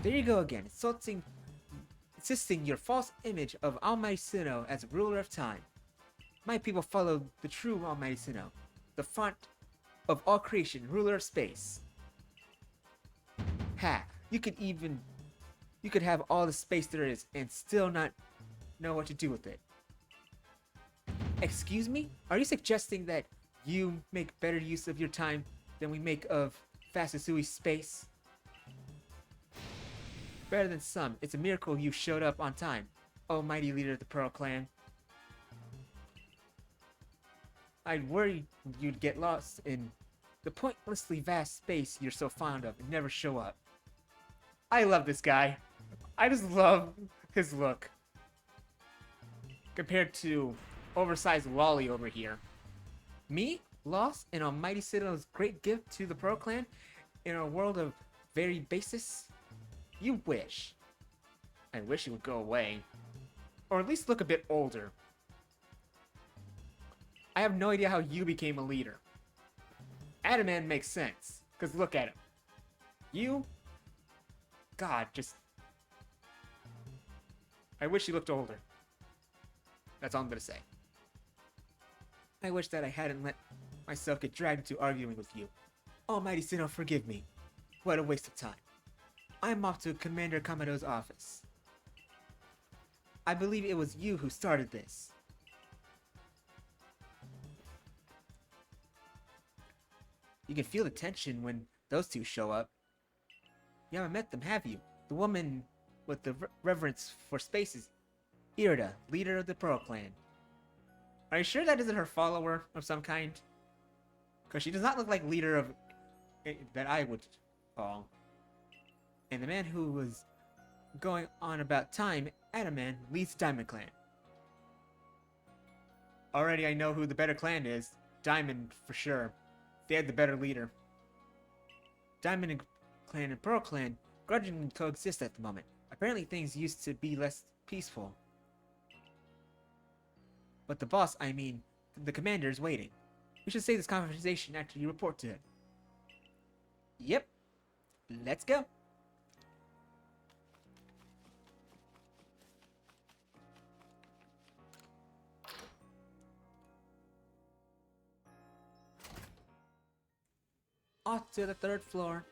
There you go again, insisting your false image of Almighty Sinnoh as ruler of time. My people follow the true Almighty Sinnoh, the font of all creation, ruler of space. Ha! You could have all the space there is and still not know what to do with it. Excuse me? Are you suggesting that you make better use of your time than we make of Fasasui's space? Better than some. It's a miracle you showed up on time, oh mighty leader of the Pearl Clan. I'd worry you'd get lost in the pointlessly vast space you're so fond of and never show up. I love this guy. I just love his look. Compared to oversized Lolly over here. Me? Lost in Almighty Sinnoh's great gift to the Pearl Clan? In a world of very basis? You wish. I wish he would go away. Or at least look a bit older. I have no idea how you became a leader. Adaman makes sense, because look at him. You? God, just... I wish he looked older. That's all I'm gonna say. I wish that I hadn't let myself get dragged into arguing with you. Almighty Sinnoh, forgive me. What a waste of time. I'm off to Commander Kamado's office. I believe it was you who started this. You can feel the tension when those two show up. You haven't met them, have you? The woman with the reverence for spaces. Irida, leader of the Pearl Clan. Are you sure that isn't her follower of some kind? Because she does not look like leader of... that I would call. And the man who was going on about time, Adaman, leads Diamond Clan. Already I know who the better clan is. Diamond, for sure. They had the better leader. Diamond Clan and Pearl Clan grudgingly coexist at the moment. Apparently things used to be less peaceful. But the boss, I mean, the commander is waiting. We should save this conversation after you report to him. Yep. Let's go. Off to the 3rd floor.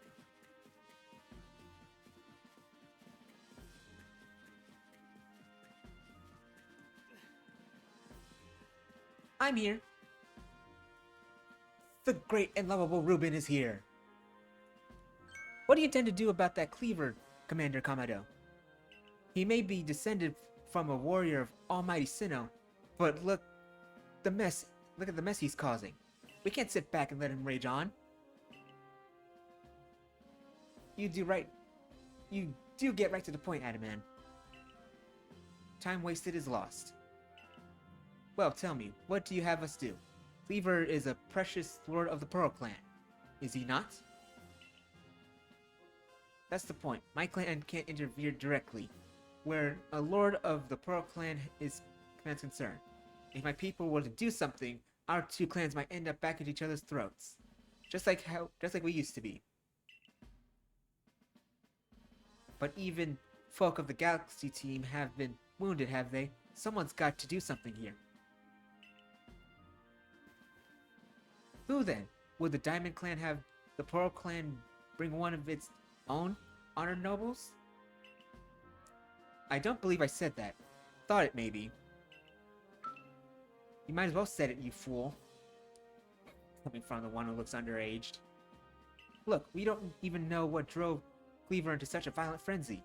I'm here. The great and lovable Ruben is here. What do you intend to do about that cleaver, Commander Kamado? He may be descended from a warrior of Almighty Sinnoh, but look at the mess he's causing. We can't sit back and let him rage on. You do right. You do get right to the point, Adaman. Time wasted is lost. Well, tell me, what do you have us do? Cleaver is a precious lord of the Pearl Clan, is he not? That's the point. My clan can't interfere directly, where a lord of the Pearl Clan is concerned. If my people were to do something, our two clans might end up back at each other's throats, just like we used to be. But even folk of the Galaxy team have been wounded, have they? Someone's got to do something here. Who then? Would the Diamond Clan have the Pearl Clan bring one of its own honored nobles? I don't believe I said that. Thought it maybe. You might as well said it, you fool. Coming from the one who looks underaged. Look, we don't even know what drove Cleaver into such a violent frenzy.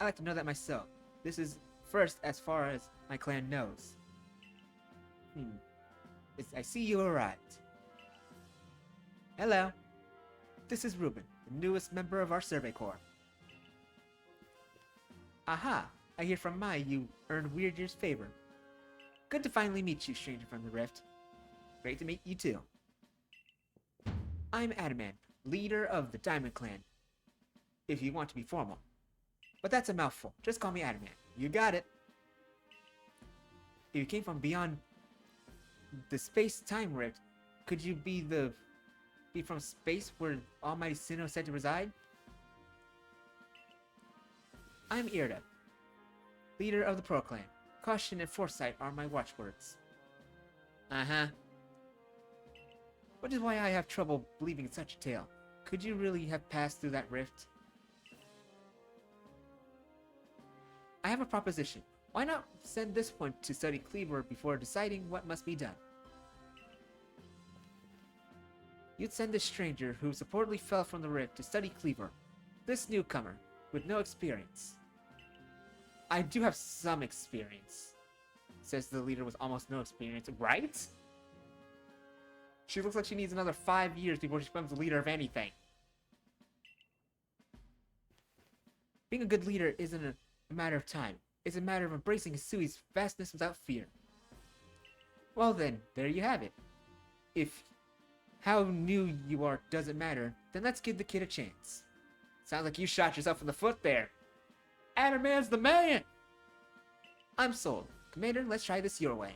I like to know that myself. This is first as far as my clan knows. I see you arrived. Hello. This is Ruben, the newest member of our Survey Corps. Aha! I hear from Mai you earned Weirdyear's favor. Good to finally meet you, stranger from the Rift. Great to meet you too. I'm Adaman, leader of the Diamond Clan, if you want to be formal. But that's a mouthful. Just call me Adaman. You got it. If you came from beyond the space-time rift, could you be from space where Almighty Sinnoh is said to reside? I'm Irda, leader of the Pearl Clan. Caution and foresight are my watchwords. Uh-huh. Which is why I have trouble believing such a tale. Could you really have passed through that rift? I have a proposition. Why not send this one to study Cleaver before deciding what must be done? You'd send this stranger who supposedly fell from the rift to study Cleaver. This newcomer, with no experience. I do have some experience, says the leader with almost no experience, right? She looks like she needs another 5 years before she becomes the leader of anything. Being a good leader isn't a matter of time. It's a matter of embracing Hisui's vastness without fear. Well then, there you have it. If how new you are doesn't matter, then let's give the kid a chance. Sounds like you shot yourself in the foot there. Adaman's the man! I'm sold. Commander, let's try this your way.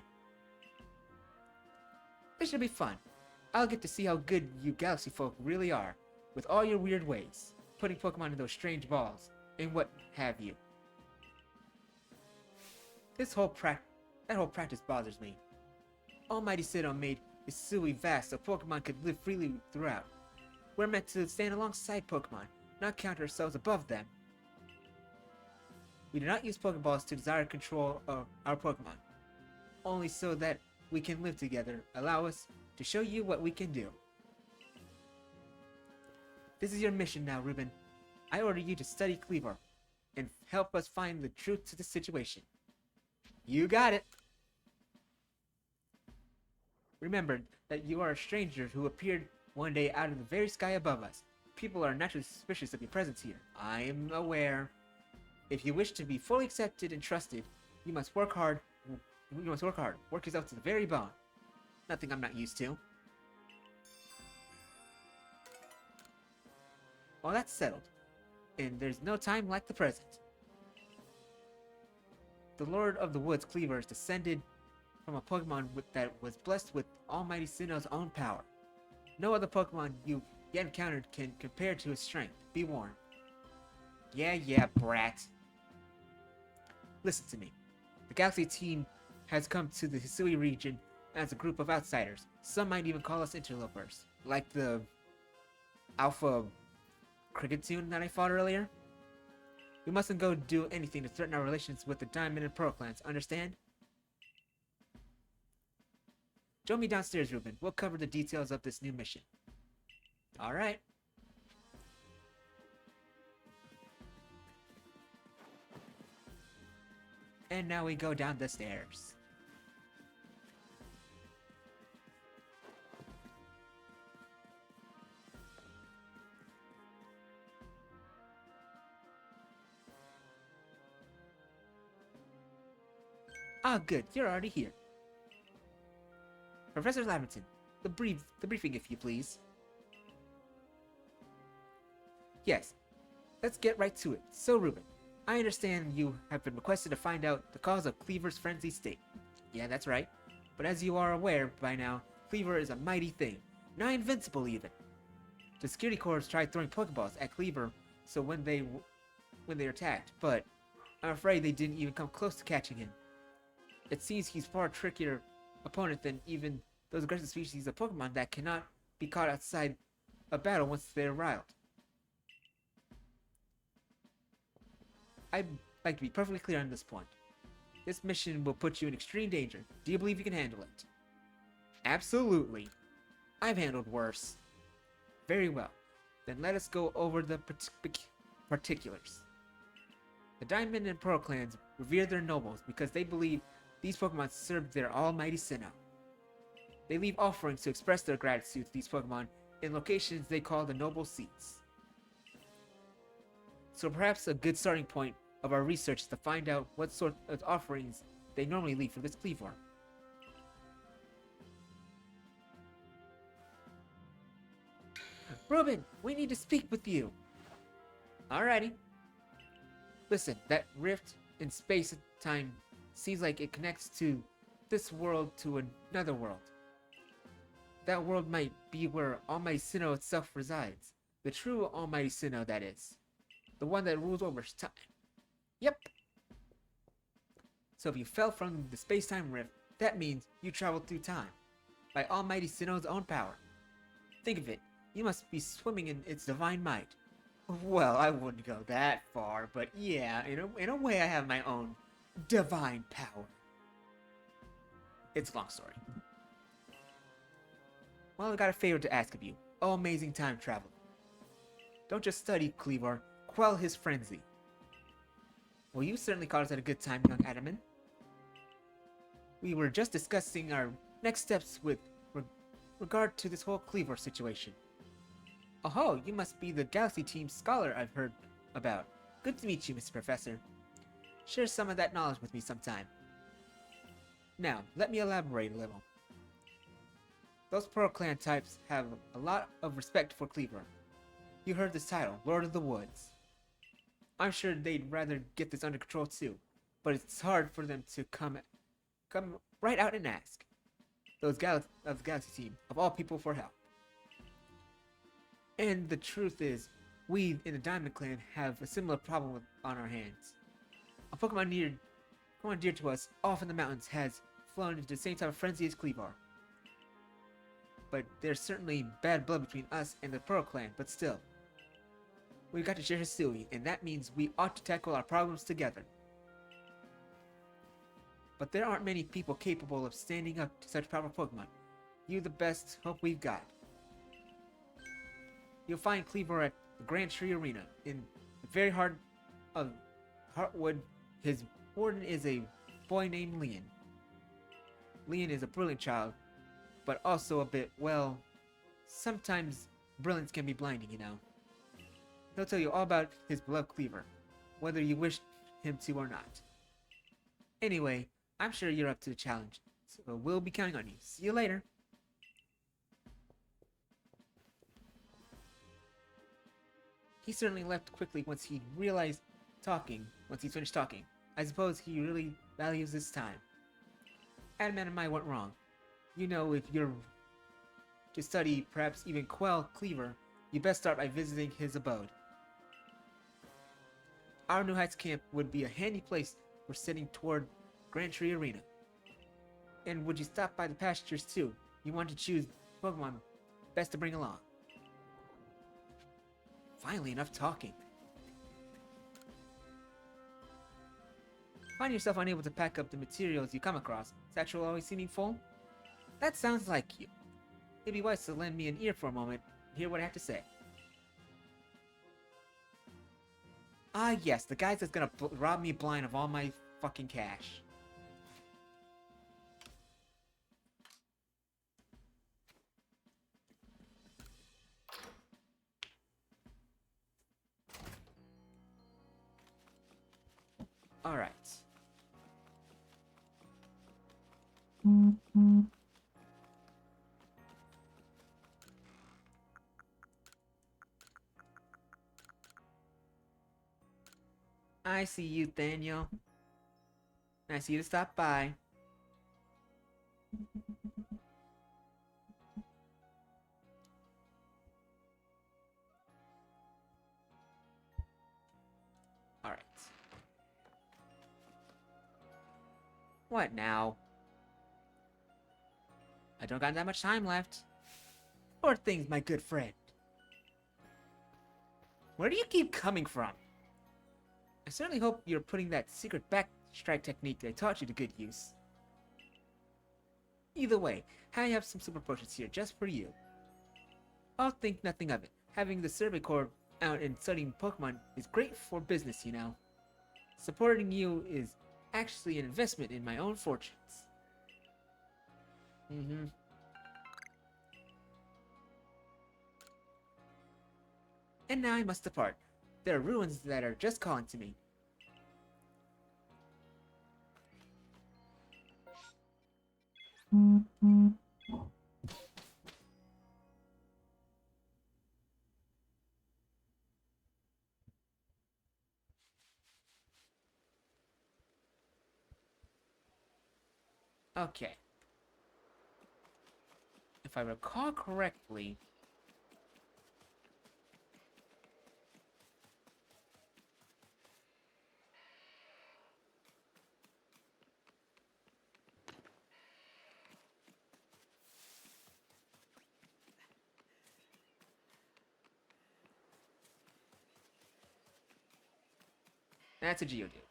This should be fun. I'll get to see how good you Galaxy folk really are, with all your weird ways, putting Pokemon in those strange balls, and what have you. That whole practice bothers me. Almighty Sinnoh made Hisui vast so Pokemon could live freely throughout. We're meant to stand alongside Pokemon, not count ourselves above them. We do not use Pokeballs to desire control of our Pokemon, only so that we can live together. Allow us to show you what we can do. This is your mission now, Ruben. I order you to study Cleaver and help us find the truth to the situation. You got it! Remember that you are a stranger who appeared one day out of the very sky above us. People are naturally suspicious of your presence here. I am aware. If you wish to be fully accepted and trusted, you must work hard. Work yourself to the very bone. Nothing I'm not used to. Well, that's settled. And there's no time like the present. The Lord of the Woods Cleaver is descended from a Pokemon that was blessed with Almighty Sinnoh's own power. No other Pokemon you've yet encountered can compare to his strength. Be warned. Yeah, brat. Listen to me. The Galaxy team has come to the Hisui region as a group of outsiders. Some might even call us interlopers. like the Alpha Krigatune that I fought earlier. We mustn't go do anything to threaten our relations with the Diamond and Pearl clans, understand? Join me downstairs, Ruben. We'll cover the details of this new mission. Alright. And now we go down the stairs. Ah, good. You're already here. Professor Lamberton, the briefing, if you please. Yes, let's get right to it. So, Ruben, I understand you have been requested to find out the cause of Cleaver's frenzied state. Yeah, that's right. But as you are aware by now, Cleaver is a mighty thing, nigh invincible even. The security corps tried throwing Pokeballs at Cleaver so when they attacked, but I'm afraid they didn't even come close to catching him. It seems he's far trickier opponent than even those aggressive species of Pokemon that cannot be caught outside a battle once they're riled. I'd like to be perfectly clear on this point. This mission will put you in extreme danger. Do you believe you can handle it? Absolutely. I've handled worse. Very well. Then let us go over the particulars. The Diamond and Pearl clans revere their nobles because they believe these Pokemon serve their almighty Sinnoh. They leave offerings to express their gratitude to these Pokemon in locations they call the Noble Seats. So perhaps a good starting point of our research is to find out what sort of offerings they normally leave for this Cleaver. Ruben, we need to speak with you. Alrighty. Listen, that rift in space and time seems like it connects to this world to another world. That world might be where Almighty Sinnoh itself resides. The true Almighty Sinnoh, that is. The one that rules over time. Yep. So if you fell from the space-time rift, that means you traveled through time. By Almighty Sinnoh's own power. Think of it. You must be swimming in its divine might. Well, I wouldn't go that far, but yeah, in a way I have my own divine power. It's a long story. Well, I got a favor to ask of you, oh amazing time traveler. Don't just study Cleaver, quell his frenzy. Well, you certainly caught us at a good time, young Adaman. We were just discussing our next steps with regard to this whole Cleaver situation. Oh, you must be the Galaxy Team scholar I've heard about. Good to meet you, Mr. Professor. Share some of that knowledge with me sometime. Now, let me elaborate a little. Those Pearl Clan types have a lot of respect for Cleaver. You heard this title, Lord of the Woods. I'm sure they'd rather get this under control too, but it's hard for them to come right out and ask. Those Galaxy Team, of all people, for help. And the truth is, we in the Diamond Clan have a similar problem on our hands. A Pokemon dear to us, off in the mountains, has flown into the same type of frenzy as Cleaver. But there's certainly bad blood between us and the Pearl Clan, but still. We've got to share Hisui, and that means we ought to tackle our problems together. But there aren't many people capable of standing up to such powerful Pokemon. You're the best hope we've got. You'll find Cleaver at the Grand Tree Arena, in the very heart of Heartwood. His warden is a boy named Leon. Leon is a brilliant child, but also a bit, well, sometimes brilliance can be blinding, you know. He'll tell you all about his beloved Cleaver, whether you wish him to or not. Anyway, I'm sure you're up to the challenge, so we'll be counting on you. See you later. He certainly left quickly once he finished talking. I suppose he really values his time. Adaman and I went wrong. You know, if you're to study, perhaps even quell Cleaver, you best start by visiting his abode. Our New Heights camp would be a handy place for sitting toward Grand Tree Arena. And would you stop by the pastures too? You want to choose Pokemon best to bring along. Finally, enough talking. Find yourself unable to pack up the materials you come across. Satchel always seeming full? That sounds like you. It'd be wise to lend me an ear for a moment and hear what I have to say. Ah yes, the guy that's gonna rob me blind of all my fucking cash. Alright. I see you, Daniel. Nice of you to stop by. Alright. What now? I don't got that much time left. Poor things, my good friend. Where do you keep coming from? I certainly hope you're putting that secret backstrike technique I taught you to good use. Either way, I have some super potions here just for you. I'll think nothing of it. Having the Survey Corps out and studying Pokemon is great for business, you know. Supporting you is actually an investment in my own fortunes. And now I must depart. There are ruins that are just calling to me. Okay. If I recall correctly... That's a Geodude.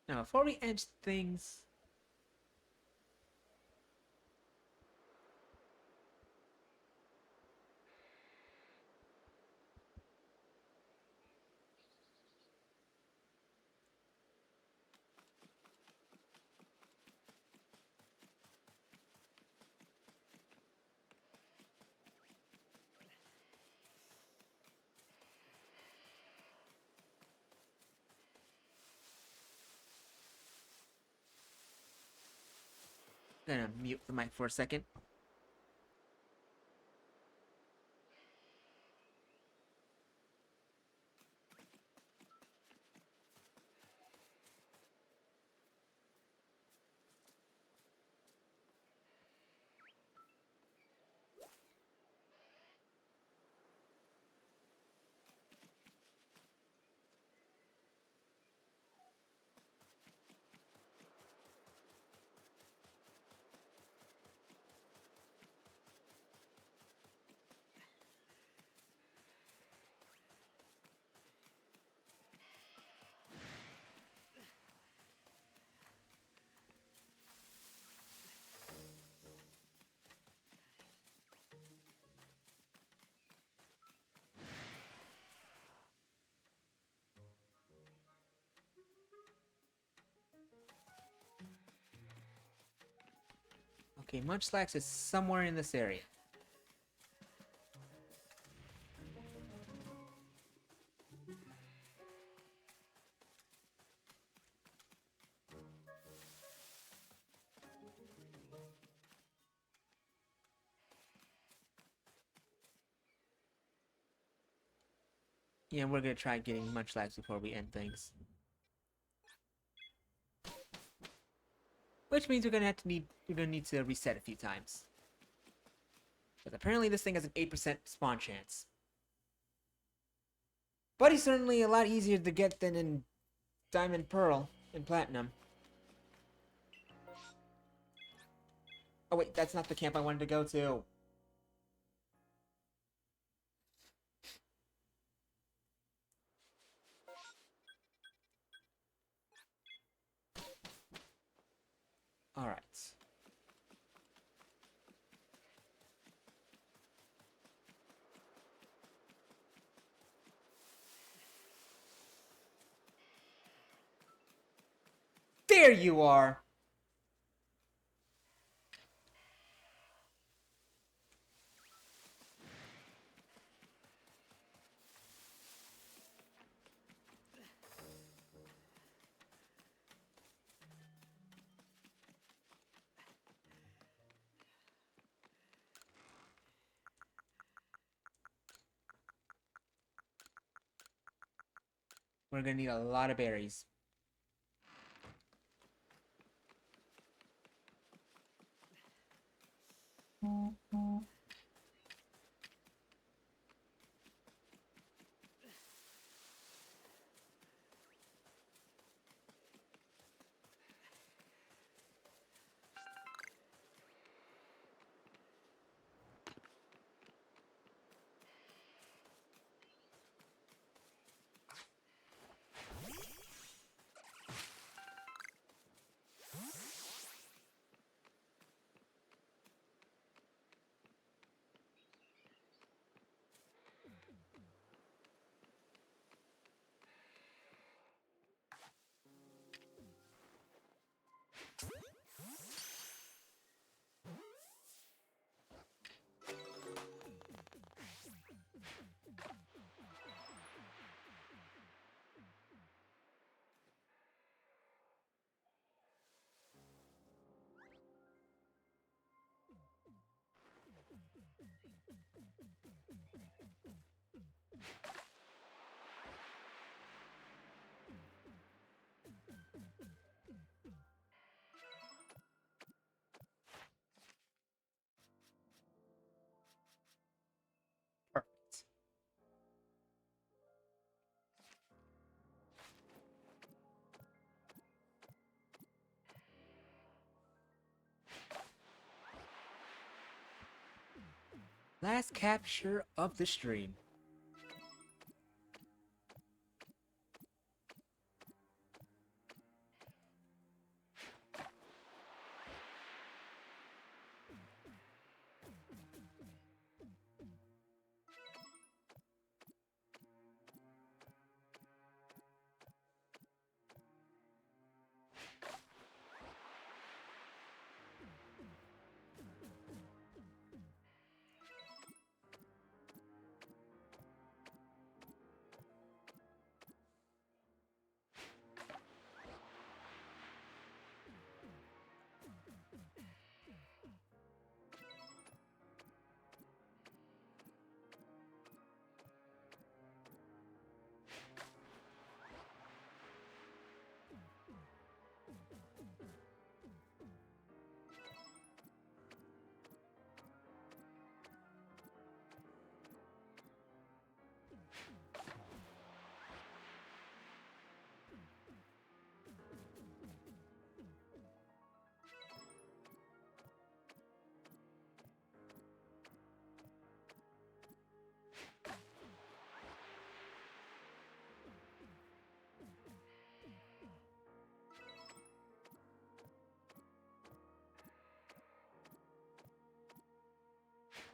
Now, before we end things... Gonna mute the mic for a second. Okay, Munchlax is somewhere in this area. Yeah, we're gonna try getting Munchlax before we end things. Which means we're gonna need to reset a few times. Because apparently this thing has an 8% spawn chance. But he's certainly a lot easier to get than in Diamond Pearl and Platinum. Oh wait, that's not the camp I wanted to go to. Alright. There you are! We're gonna need a lot of berries. Perfect. Last capture of the stream.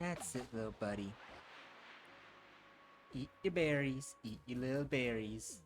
That's it, little buddy. Eat your berries. Eat your little berries.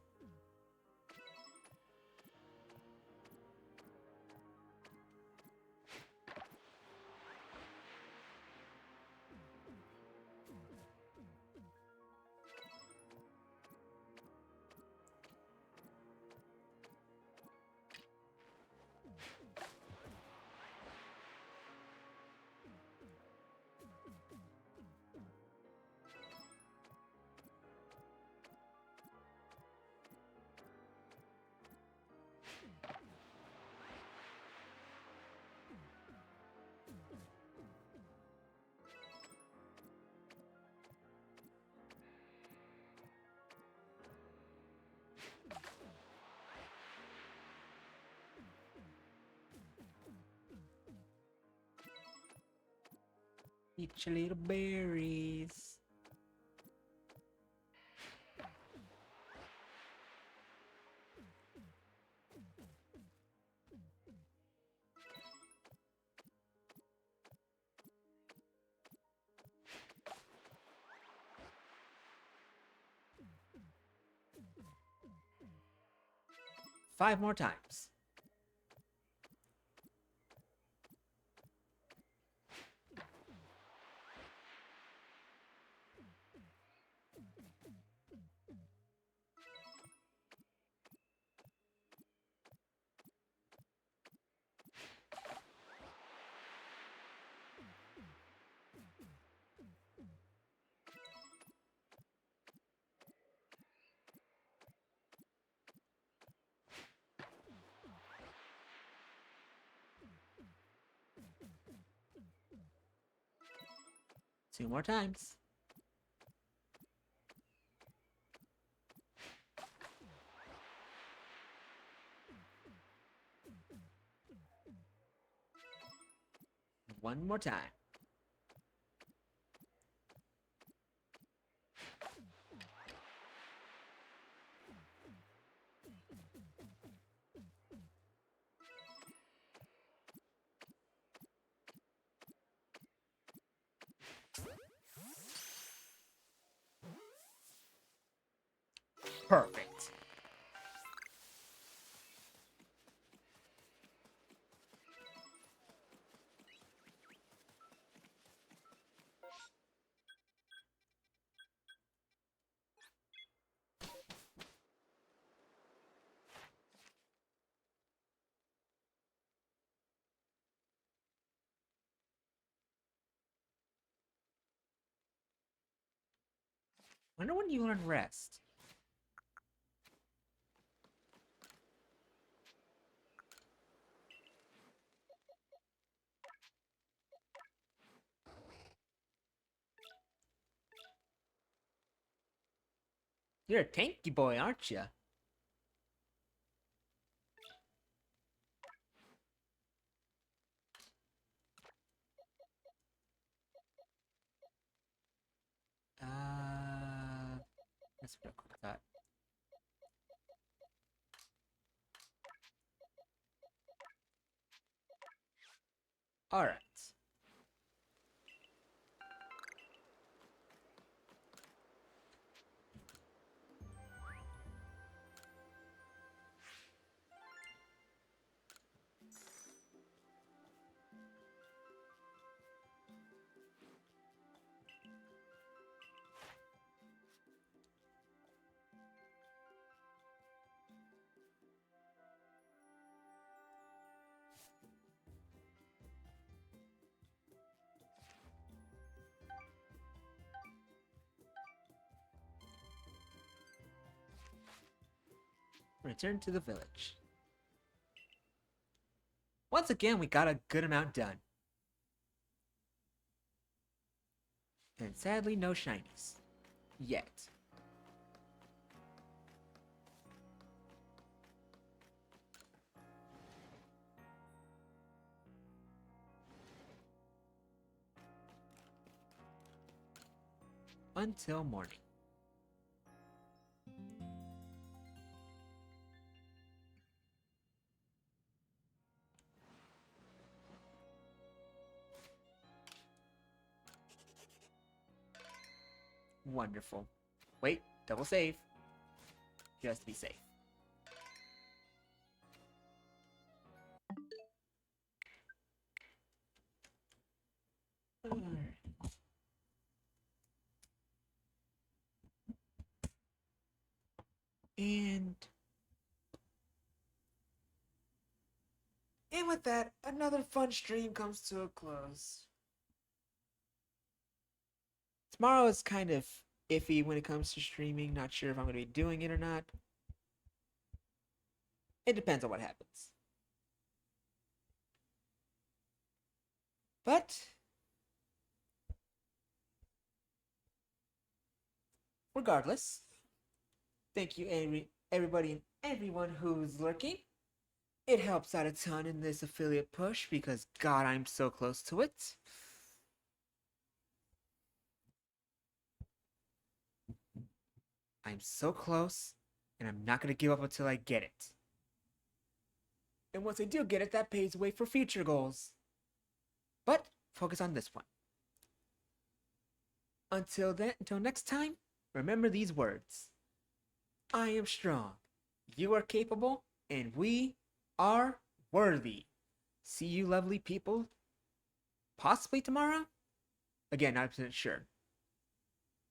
Eat your little berries. Five more times. Two more times. One more time. Perfect. Wonder when you learn rest. You're a tanky boy, aren't you? That's what I thought. All right. Return to the village. Once again, we got a good amount done. And sadly, no shinies. Yet. Until morning. Wonderful. Wait, double save. Just to be safe. And with that, another fun stream comes to a close. Tomorrow is kind of iffy when it comes to streaming. Not sure if I'm going to be doing it or not. It depends on what happens. But regardless, thank you everybody and everyone who's lurking. It helps out a ton in this affiliate push because God, I'm so close to it. I'm so close, and I'm not going to give up until I get it. And once I do get it, that paves the way for future goals. But focus on this one. Until next time, remember these words. I am strong, you are capable, and we are worthy. See you lovely people, possibly tomorrow? Again, not 100% sure.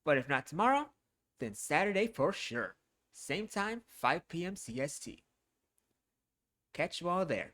But if not tomorrow, then Saturday for sure. Same time, 5 p.m. CST. Catch you all there.